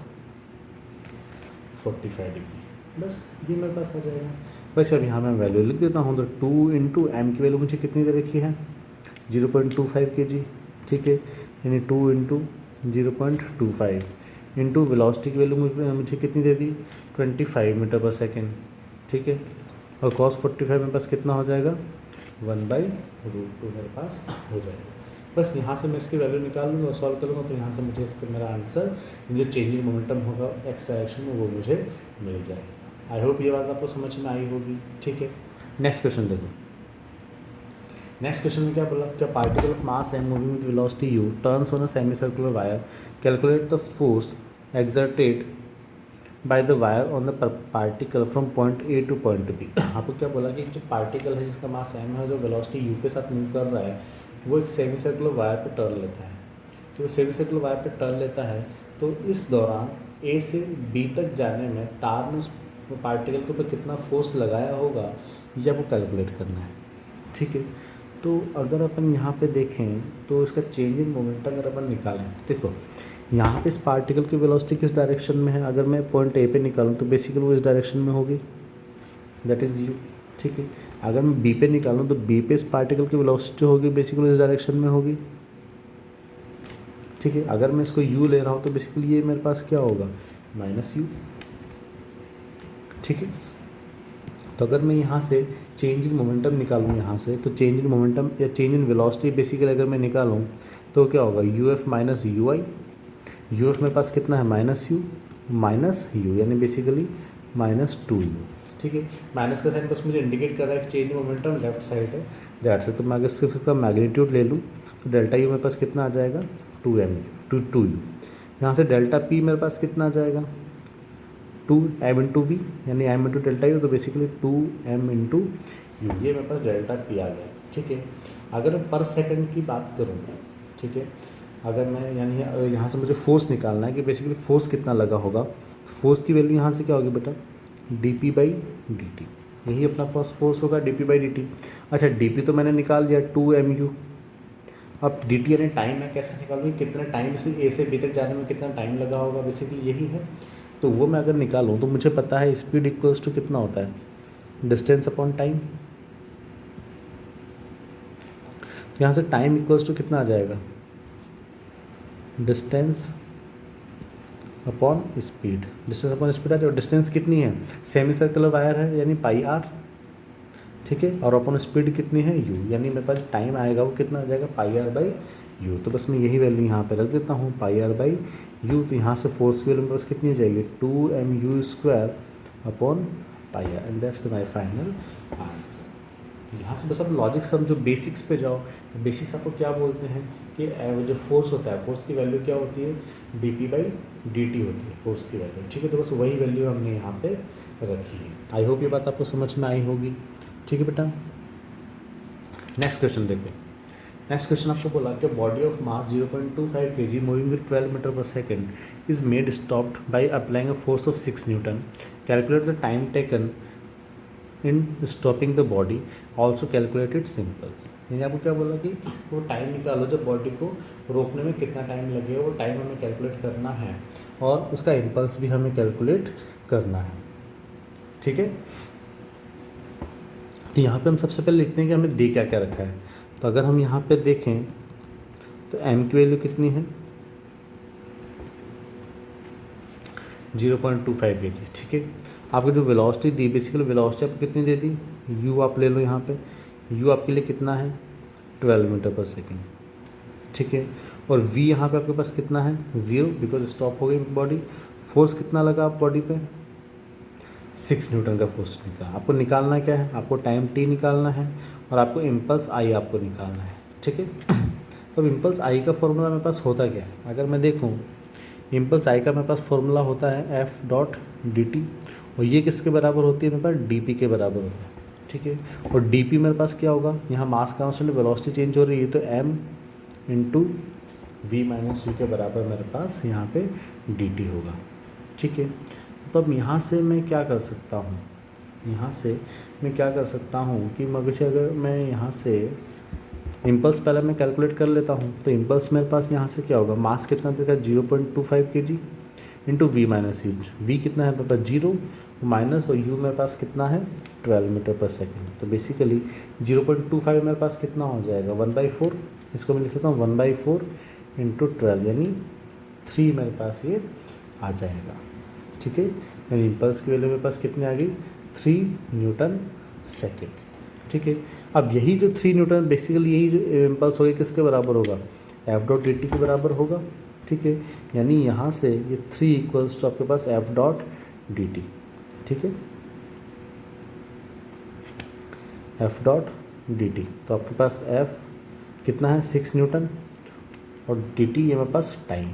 45 degree, बस ये मेरे पास आ जाएगा। बस अब यहाँ मैं वैल्यू लिख देता हूँ, तो 2 इंटू एम की वैल्यू मुझे कितनी दे रखी है, 0.25 kg, ठीक है, यानी 2 इंटू 0.25 इंटू वेलोसिटी की वैल्यू मुझे कितनी दे दी, 25 मीटर पर सेकेंड, ठीक है। और cos 45 मेरे पास कितना हो जाएगा, 1/√2 मेरे पास हो जाएगा। बस यहाँ से मैं इसकी वैल्यू निकाल लूँगा और सॉल्व करूँगा, तो यहाँ से मुझे इसका मेरा आंसर जो चेंज इन मोमेंटम होगा x डायरेक्शन में वो मुझे मिल जाएगा। आई होप ये बात आपको समझ में आई होगी, ठीक है। नेक्स्ट क्वेश्चन देखो, नेक्स्ट क्वेश्चन में क्या बोला, क्या particle of mass M moving with velocity U turns on a semi circular wire, calculate the force exerted by the wire on the particle from point A to point B. आपको क्या बोला कि जो particle है जिसका मास M है, जो velocity you के साथ मूव कर रहा है, वो एक सेमी सर्कुलर वायर पे टर्न लेता है। तो वो सेमी सर्कुलर वायर पे टर्न लेता है, तो इस दौरान ए से बी तक जाने में तार ने उस पार्टिकल के ऊपर कितना फोर्स लगाया होगा, या वो कैलकुलेट करना है, ठीक है। तो अगर अपन यहाँ पे देखें तो इसका चेंज इन मोमेंटम अगर अपन निकालें, देखो यहाँ पे इस पार्टिकल की वेलोसिटी किस डायरेक्शन में है, अगर मैं पॉइंट ए पे निकालूँ तो बेसिकली वो इस डायरेक्शन में होगी, दैट इज़ यू, ठीक है। अगर मैं बी पे निकालूँ तो बी पे इस पार्टिकल की वेलोसिटी होगी बेसिकली इस डायरेक्शन में होगी, ठीक है। अगर मैं इसको यू ले रहा हूँ तो बेसिकली ये मेरे पास क्या होगा, माइनस यू, ठीक है। तो अगर मैं यहाँ से चेंज इन मोमेंटम निकालूँ यहाँ से, तो चेंज इन मोमेंटम या चेंज इन वेलोसिटी बेसिकली अगर मैं निकालूँ तो क्या होगा, U F minus you I, U F मेरे पास कितना है माइनस यू, यानी बेसिकली -2u, ठीक है। माइनस का साइन बस मुझे इंडिकेट कर रहा है कि change in momentum left side है, दैट से। तो मैं अगर सिर्फ इसका मैग्नीट्यूड ले लूँ तो डेल्टा यू मेरे पास कितना आ जाएगा, 2u। यहाँ से डेल्टा पी मेरे पास कितना आ जाएगा, 2m इंटू वी, यानी m इंटू डेल्टा यू, तो बेसिकली 2m इंटू यू, ये मेरे पास डेल्टा पी आ गया, ठीक है। अगर मैं पर सेकंड की बात करूँ, ठीक है, अगर मैं यानी यहाँ से मुझे फोर्स निकालना है कि बेसिकली फोर्स कितना लगा होगा, तो फोर्स की वैल्यू यहाँ से क्या होगी बेटा, dp/dt, यही अपना पास फोर्स होगा, dp/dt। अच्छा dp तो मैंने निकाल दिया 2mu, अब dt यानी टाइम है, कैसे निकालूँ, कितना टाइम से ए से बी तक जाने में कितना टाइम लगा होगा, बेसिकली यही है। तो वो मैं अगर निकालूँ तो मुझे पता है स्पीड इक्वल्स टू कितना होता है, डिस्टेंस अपॉन टाइम। तो यहाँ से टाइम इक्वल्स टू कितना आ जाएगा, distance upon speed, distance upon speed आ जाएगा। डिस्टेंस कितनी है, सेमी सर्कुलर वायर है यानी πr, ठीक है, और अपॉन स्पीड कितनी है u, यानी मेरे पास टाइम आएगा वो कितना आ जाएगा πr/u। तो बस मैं यही वैल्यू यहाँ पे रख देता हूँ πr/u। तो यहाँ से फोर्स की वैल्यू मेरे पास कितनी हो जाएगी, 2mu² upon pi R, and that's my final answer. तो यहाँ से बस आप लॉजिक सम जो बेसिक्स पे जाओ। बेसिक्स आपको क्या बोलते हैं कि जो फोर्स होता है, फोर्स की वैल्यू क्या होती है, dp/dt होती है फोर्स की वैल्यू, ठीक है। तो बस वही वैल्यू हमने यहाँ पे रखी है। आई होप ये बात आपको समझ में आई होगी, ठीक है बेटा। नेक्स्ट क्वेश्चन देखो। नेक्स्ट क्वेश्चन आपको बोला कि body of mass 0.25 kg moving with 12 meter पर second is made stopped by applying a force of 6 newton. Calculate the time taken in stopping the body, also calculated simples. यानी आपको क्या बोला कि वो टाइम निकालो जब बॉडी को रोकने में कितना टाइम लगेगा, वो टाइम हमें कैलकुलेट करना है और उसका इम्पल्स भी हमें कैलकुलेट करना है, ठीक है। तो यहाँ पे हम सबसे पहले लिखते हैं कि हमने दे क्या क्या रखा है। तो अगर हम यहाँ पे देखें तो m की वैल्यू कितनी है 0.25 kg, ठीक है। आपको जो वेलोसिटी दी, बेसिकली वेलोसिटी आपको कितनी दे दी, u आप ले लो यहाँ पे, u आपके लिए कितना है 12 मीटर पर सेकेंड, ठीक है। और v यहाँ पे आपके पास कितना है 0, बिकॉज स्टॉप हो गई बॉडी। फोर्स कितना लगा आप बॉडी पे 6 न्यूटन का फोर्स निकाला। आपको निकालना क्या है, आपको टाइम t निकालना है और आपको इम्पल्स i आपको निकालना है, ठीक है। तो अब इम्पल्स i का फॉर्मूला मेरे पास होता क्या है, अगर मैं देखूँ इम्पल्स i का मेरे पास फॉर्मूला होता है f.dt, और ये किसके बराबर होती है मेरे पास dp के बराबर होता है, ठीक है। और dp मेरे पास क्या होगा, यहाँ मास कांस्टेंट वेलोसिटी चेंज हो रही है, तो m into v minus u के बराबर मेरे पास यहाँ पे dt होगा, ठीक है। तो अब यहाँ से मैं क्या कर सकता हूँ, यहाँ से मैं क्या कर सकता हूँ कि मुझे अगर मैं यहाँ से इम्पल्स पहले मैं कैलकुलेट कर लेता हूँ। तो इम्पल्स मेरे पास यहाँ से क्या होगा, मास कितना देगा 0.25 kg into V minus U. V कितना है मेरे पास 0 माइनस, और यू मेरे पास कितना है 12 मीटर पर सेकेंड। तो बेसिकली 0.25 मेरे पास कितना हो जाएगा 1/4, इसको मैं लिख लेता हूँ 1/4 इंटू 12, यानी 3 मेरे पास ये आ जाएगा, ठीक है। यानी इम्पल्स की वैल्यू मेरे पास कितनी आ गई 3 न्यूटन सेकेंड, ठीक है। अब यही जो 3 न्यूटन, बेसिकली यही जो इम्पल्स होगा किसके बराबर होगा f.dt के बराबर होगा, ठीक है। यानी यहाँ से ये 3 इक्वल्स टू आपके पास f.dt, ठीक है, f.dt। तो आपके पास f कितना है 6 न्यूटन और dt ये मेरे पास टाइम,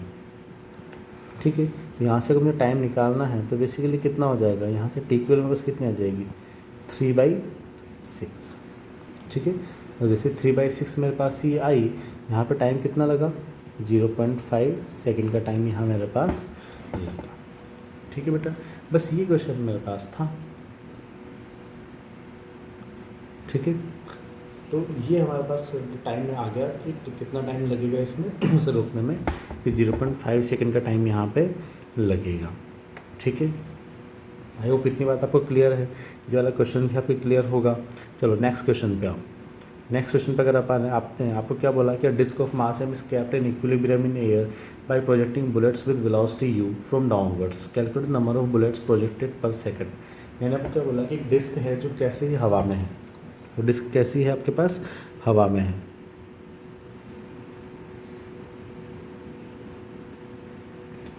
ठीक है। तो यहाँ से अगर मुझे टाइम निकालना है तो बेसिकली कितना हो जाएगा, यहाँ से टी की वैल्यू मेरे पास कितनी आ जाएगी 3/6, ठीक है। और जैसे 3/6 मेरे पास ये आई, यहाँ पे टाइम कितना लगा 0.5 सेकेंड का टाइम यहाँ मेरे पास लगा, ठीक है बेटा। बस ये क्वेश्चन मेरे पास था, ठीक है। तो ये हमारे पास टाइम में आ गया कि तो कितना टाइम लगेगा इसमें उसे रोकने में, कि 0.5 सेकेंड का टाइम यहाँ पे लगेगा, ठीक है। आई होप इतनी बात आपको क्लियर है, जो वाला क्वेश्चन भी आपको क्लियर होगा। चलो नेक्स्ट क्वेश्चन पे आओ। नेक्स्ट क्वेश्चन पे अगर आपको क्या बोला कि disc of mass M is kept in equilibrium in air by projecting bullets with velocity u from downwards, calculate number of bullets projected per second. यानी आपको क्या बोला कि डिस्क है जो कैसे ही हवा में है, तो डिस्क कैसी है आपके पास हवा में है,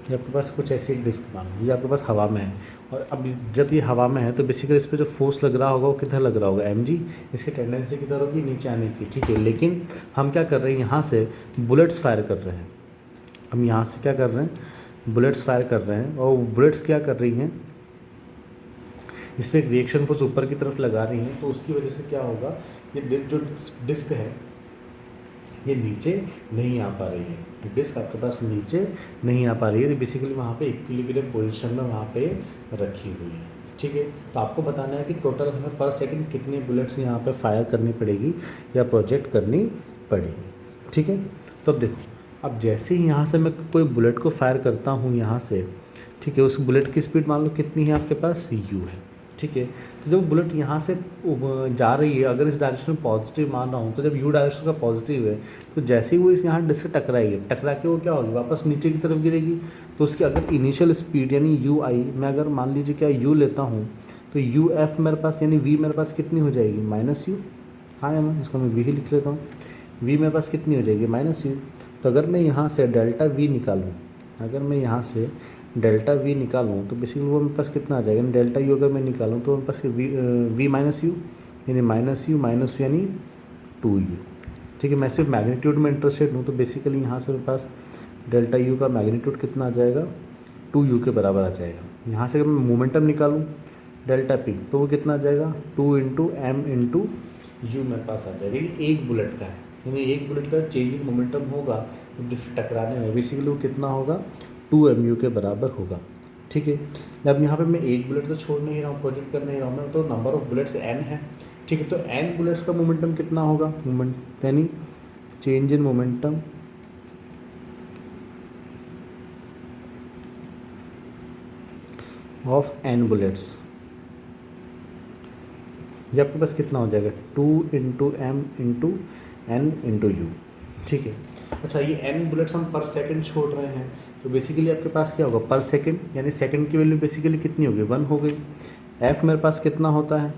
ये आपके पास कुछ ऐसी एक डिस्क मानो, ये आपके पास हवा में है। और अब जब ये हवा में है तो बेसिकली इस पर जो फोर्स लग रहा होगा वो किधर लग रहा होगा mg, इसकी टेंडेंसी किधर होगी नीचे आने की, ठीक है। लेकिन हम क्या कर रहे हैं, यहाँ से बुलेट्स फायर कर रहे हैं, हम यहाँ से क्या कर रहे हैं बुलेट्स फायर कर रहे हैं, और बुलेट्स क्या कर रही हैं इस पर एक रिएक्शन फोर्स ऊपर की तरफ लगा रही हैं। तो उसकी वजह से क्या होगा, ये जो डिस्क है ये नीचे नहीं आ पा रही है, डिस्क आपके पास नीचे नहीं आ पा रही है, बेसिकली वहाँ पे इक्विलिब्रियम पोजीशन में वहाँ पे रखी हुई है, ठीक है। तो आपको बताना है कि टोटल हमें पर सेकंड कितनी बुलेट्स यहाँ पे फायर करनी पड़ेगी या प्रोजेक्ट करनी पड़ेगी, ठीक है। तो अब देखो, अब जैसे ही यहाँ से मैं कोई बुलेट को फायर करता हूँ यहाँ से, ठीक है, उस बुलेट की स्पीड मान लो कितनी है आपके पास u है, ठीक है। तो जब बुलेट यहाँ से जा रही है, अगर इस डायरेक्शन में पॉजिटिव मान रहा हूँ, तो जब u डायरेक्शन का पॉजिटिव है तो जैसे ही वो इस यहाँ डिस्क से टकराएगी, टकरा के वो क्या होगी वापस नीचे की तरफ गिरेगी। तो उसकी अगर इनिशियल स्पीड यानी u आई, मैं अगर मान लीजिए क्या u लेता हूँ, तो u f मेरे पास यानी v मेरे पास कितनी हो जाएगी -u। हाँ या मैं इसको मैं v ही लिख लेता हूँ, v मेरे पास कितनी हो जाएगी -u। तो अगर मैं यहाँ से डेल्टा v निकालूँ, अगर मैं यहाँ से डेल्टा वी निकालूँ तो बेसिकली वो मेरे पास कितना आ जाएगा, डेल्टा यू अगर मैं निकालूँ तो मेरे पास वी माइनस यू यानी माइनस यू यानी 2u। ठीक है, मैं सिर्फ मैग्नीट्यूड में इंटरेस्टेड हूँ तो बेसिकली यहाँ से मेरे पास डेल्टा यू का मैग्नीट्यूड कितना आ जाएगा, 2u के बराबर आ जाएगा। यहाँ से अगर मैं मोमेंटम निकालूँ डेल्टा पी तो वो कितना आ जाएगा, 2 इंटू एम इंटू यू मेरे पास आ जाएगा। ये एक बुलेट का है, यानी एक बुलेट का चेंज इन मोमेंटम होगा जिससे टकराने में बेसिकली वो कितना होगा, 2mu के बराबर होगा। ठीक है, अब यहाँ पे मैं एक बुलेट तो छोड़ नहीं रहा हूँ, प्रोजेक्ट कर नहीं रहा हूँ मैं, तो नंबर ऑफ बुलेट्स n है। ठीक है, तो n बुलेट्स का मोमेंटम कितना होगा, मोमेंट यानी change in momentum of n bullets, ये आपके पास कितना हो जाएगा, 2 into M into N into U. ठीक है, अच्छा ये n बुलेट्स हम पर सेकंड छोड़ रहे हैं तो बेसिकली आपके पास क्या होगा, पर सेकंड यानी सेकंड की वैल्यू बेसिकली कितनी होगी, 1 हो गई। f मेरे पास कितना होता है,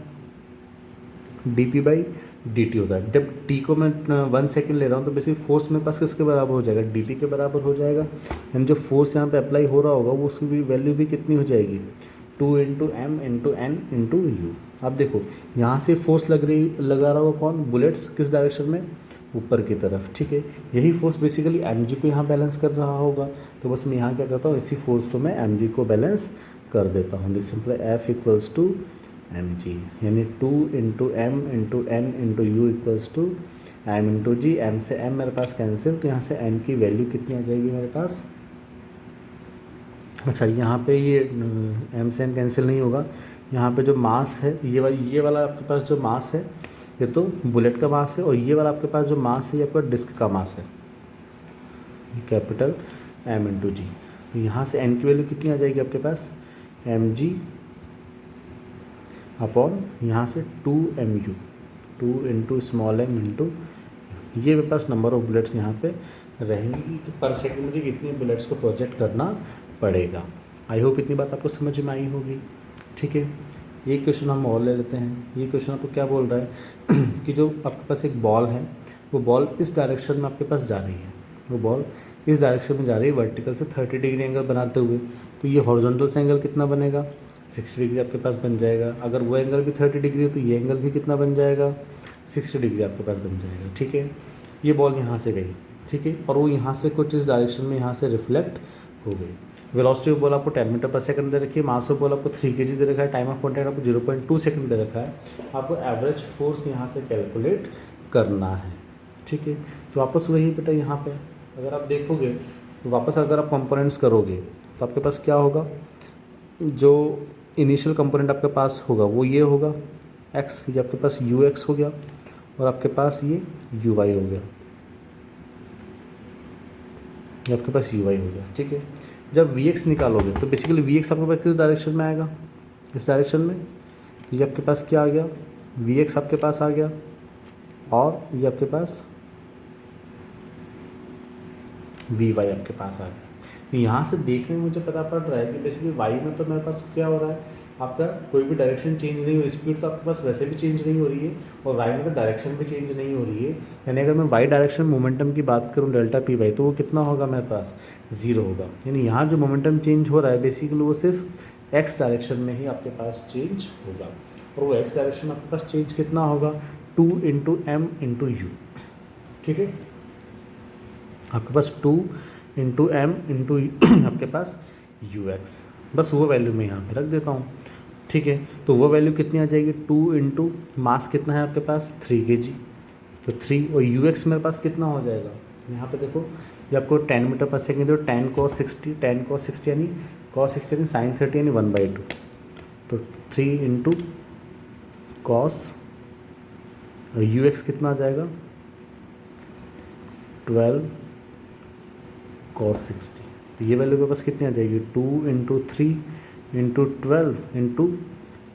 dp बाई dt होता है। जब t को मैं 1 सेकंड ले रहा हूँ तो बेसिकली फोर्स मेरे पास किसके बराबर हो जाएगा, dp के बराबर हो जाएगा। यानी जो फोर्स यहाँ पे अप्लाई हो रहा होगा वो उसकी भी वैल्यू भी कितनी हो जाएगी, 2 into M into N into U. अब देखो यहाँ से फोर्स लगा रहा होगा कौन, बुलेट्स किस डायरेक्शन में, ऊपर की तरफ। ठीक है, यही फोर्स बेसिकली एम जी को यहाँ बैलेंस कर रहा होगा, तो बस मैं यहाँ क्या करता हूँ, इसी फोर्स को मैं एम जी को बैलेंस कर देता हूँ। This simple F equals to M G, यानी 2 into M into N into U equals to M into G. M से एम मेरे पास कैंसिल, तो यहाँ से एन की वैल्यू कितनी आ जाएगी मेरे पास, अच्छा यहाँ पे ये एम से एन कैंसिल नहीं होगा, यहाँ पे जो मास है ये वाला आपके पास जो मास है ये तो बुलेट का मास है, और ये वाला आपके पास जो मास है ये आपका डिस्क का मास है, कैपिटल एम इंटू जी। यहाँ से एन की वैल्यू कितनी आ जाएगी आपके पास, एम जी अपॉन यहाँ से 2mu, 2 into small M into, ये मेरे पास नंबर ऑफ बुलेट्स यहाँ पे रहेंगी कि पर सेकंड मुझे कितनी बुलेट्स को प्रोजेक्ट करना पड़ेगा। आई होप इतनी बात आपको समझ में आई होगी। ठीक है, ये क्वेश्चन हम और ले लेते हैं। ये क्वेश्चन आपको क्या बोल रहा है कि जो आपके पास एक बॉल है, वो बॉल इस डायरेक्शन में आपके पास जा रही है, वो बॉल इस डायरेक्शन में जा रही है वर्टिकल से 30 डिग्री एंगल बनाते हुए, तो ये हॉरिजॉन्टल से एंगल कितना बनेगा, 60 डिग्री आपके पास बन जाएगा। अगर वो एंगल भी 30 डिग्री है तो ये एंगल भी कितना बन जाएगा, 60 डिग्री आपके पास बन जाएगा। ठीक है, ये बॉल यहाँ से गई, ठीक है, और वो यहाँ से कुछ इस डायरेक्शन में यहाँ से रिफ्लेक्ट हो गई। वेलोसिटी ऑफ बॉल आपको 10 मीटर पर सेकंड दे रखी है, मास ऑफ बॉल आपको 3 kg दे रखा है, टाइम ऑफ कॉन्टैक्ट आपको 0.2 सेकंड दे रखा है। आपको एवरेज फोर्स यहाँ से कैलकुलेट करना है। ठीक है, तो वापस वही बेटा यहाँ पे अगर आप देखोगे तो वापस अगर आप कंपोनेंट्स करोगे तो आपके पास क्या होगा, जो इनिशियल कंपोनेंट आपके पास होगा वो ये होगा x, ये आपके पास ux हो गया, और आपके पास ये uy हो गया, ये आपके पास uy हो गया। ठीक है, जब vx निकालोगे तो बेसिकली vx आपके पास किस डायरेक्शन में आएगा, इस डायरेक्शन में, तो ये आपके पास क्या आ गया, vx आपके पास आ गया, और ये आपके पास vy आपके पास आ गया। तो यहाँ से देखने में मुझे पता पड़ रहा है कि बेसिकली y में तो मेरे पास क्या हो रहा है, आपका कोई भी डायरेक्शन चेंज नहीं हो रही, स्पीड तो आपके पास वैसे भी चेंज नहीं हो रही है, और y में तो डायरेक्शन भी चेंज नहीं हो रही है। यानी अगर मैं y डायरेक्शन मोमेंटम की बात करूँ डेल्टा पी वाई, तो वो कितना होगा मेरे पास, 0 होगा। यानी यहाँ जो मोमेंटम चेंज हो रहा है बेसिकली वो सिर्फ x डायरेक्शन में ही आपके पास चेंज होगा, और वो x डायरेक्शन आपके पास चेंज कितना होगा, 2 इंटू एम इंटू यू। ठीक है, आपके पास 2 इंटू एम इंटू आपके पास ux, बस वो वैल्यू मैं यहाँ पे रख देता हूँ। ठीक है, तो वो वैल्यू कितनी आ जाएगी, 2 इंटू मास कितना है आपके पास 3 kg, तो 3, और ux मेरे पास कितना हो जाएगा, यहाँ पे देखो ये आपको 10 मीटर पर सेकेंड, तो 10 cos 60 यानी cos 60 यानी sin 30 यानी 1/2, तो 3 इंटू cos, ux कितना आ जाएगा 12 cos 60, तो ये वैल्यू मेरे पास कितनी आ जाएगी, 2 इंटू 3 इंटू 12 इंटू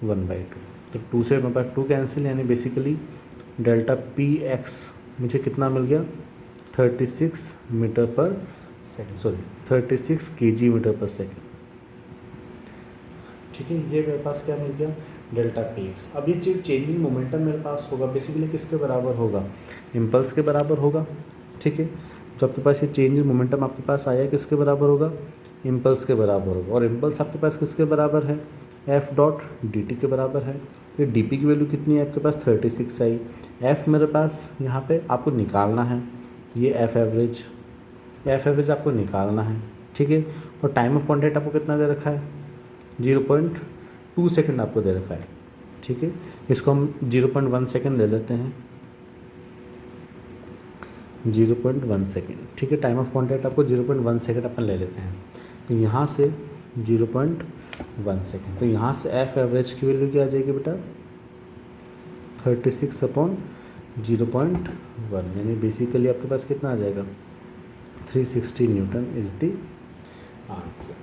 1/2, तो 2 से मेरे पास 2 कैंसिल, यानी बेसिकली डेल्टा पी एक्स मुझे कितना मिल गया, 36 मीटर पर सेकेंड, सॉरी 36 kg मीटर पर सेकेंड। ठीक है, ये मेरे पास क्या मिल गया, डेल्टा पी एक्स। अब ये चेंजिंग मोमेंटम मेरे पास होगा बेसिकली किसके बराबर होगा, इम्पल्स के बराबर होगा। ठीक है, जो आपके पास ये चेंज इन मोमेंटम आपके पास आया किसके बराबर होगा, इम्पल्स के बराबर होगा, और इम्पल्स आपके पास किसके बराबर है, एफ डॉट डी टी के बराबर है। फिर डी पी की वैल्यू कितनी है आपके पास, 36 आई। एफ मेरे पास यहाँ पे आपको निकालना है, ये एफ एवरेज आपको निकालना है, ठीक है। और टाइम ऑफ कॉन्टैक्ट आपको कितना दे रखा है, 0.2 सेकेंड आपको दे रखा है, ठीक है। इसको हम 0.1 सेकेंड ले लेते हैं, 0.1 सेकेंड, ठीक है। टाइम ऑफ कॉन्टैक्ट आपको 0.1 सेकेंड अपन ले लेते हैं। तो यहाँ से 0.1 सेकेंड, तो यहाँ से एफ एवरेज की वैल्यू क्या आ जाएगी बेटा, 36/0.1, यानी बेसिकली आपके पास कितना आ जाएगा, 360 न्यूटन इज द आंसर,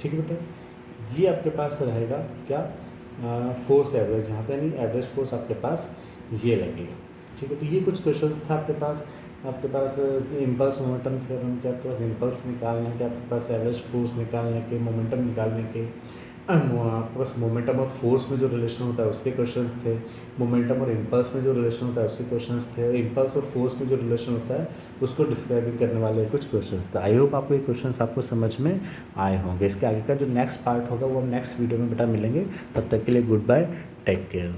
ठीक है बेटा। ये आपके पास रहेगा क्या, फोर्स एवरेज यहाँ पे, यानी एवरेज फोर्स आपके पास ये लगेगा, ठीक है। तो ये कुछ क्वेश्चंस था आपके पास इम्पल्स मोमेंटम थ्योरम के, आपके पास इम्पल्स निकालने के, आपके पास एवरेज फोर्स निकालने के, मोमेंटम निकालने के, आपके पास मोमेंटम और फोर्स में जो रिलेशन होता है उसके क्वेश्चंस थे, मोमेंटम और इम्पल्स में जो रिलेशन होता है उसके क्वेश्चंस थे, और इम्पल्स और फोर्स में जो रिलेशन होता है उसको डिस्क्राइब करने वाले कुछ क्वेश्चंस थे। आई होप आपको ये क्वेश्चंस आपको समझ में आए होंगे। इसके आगे का जो नेक्स्ट पार्ट होगा वो हम नेक्स्ट वीडियो में बेटा मिलेंगे। तब तक के लिए गुड बाय, टेक केयर।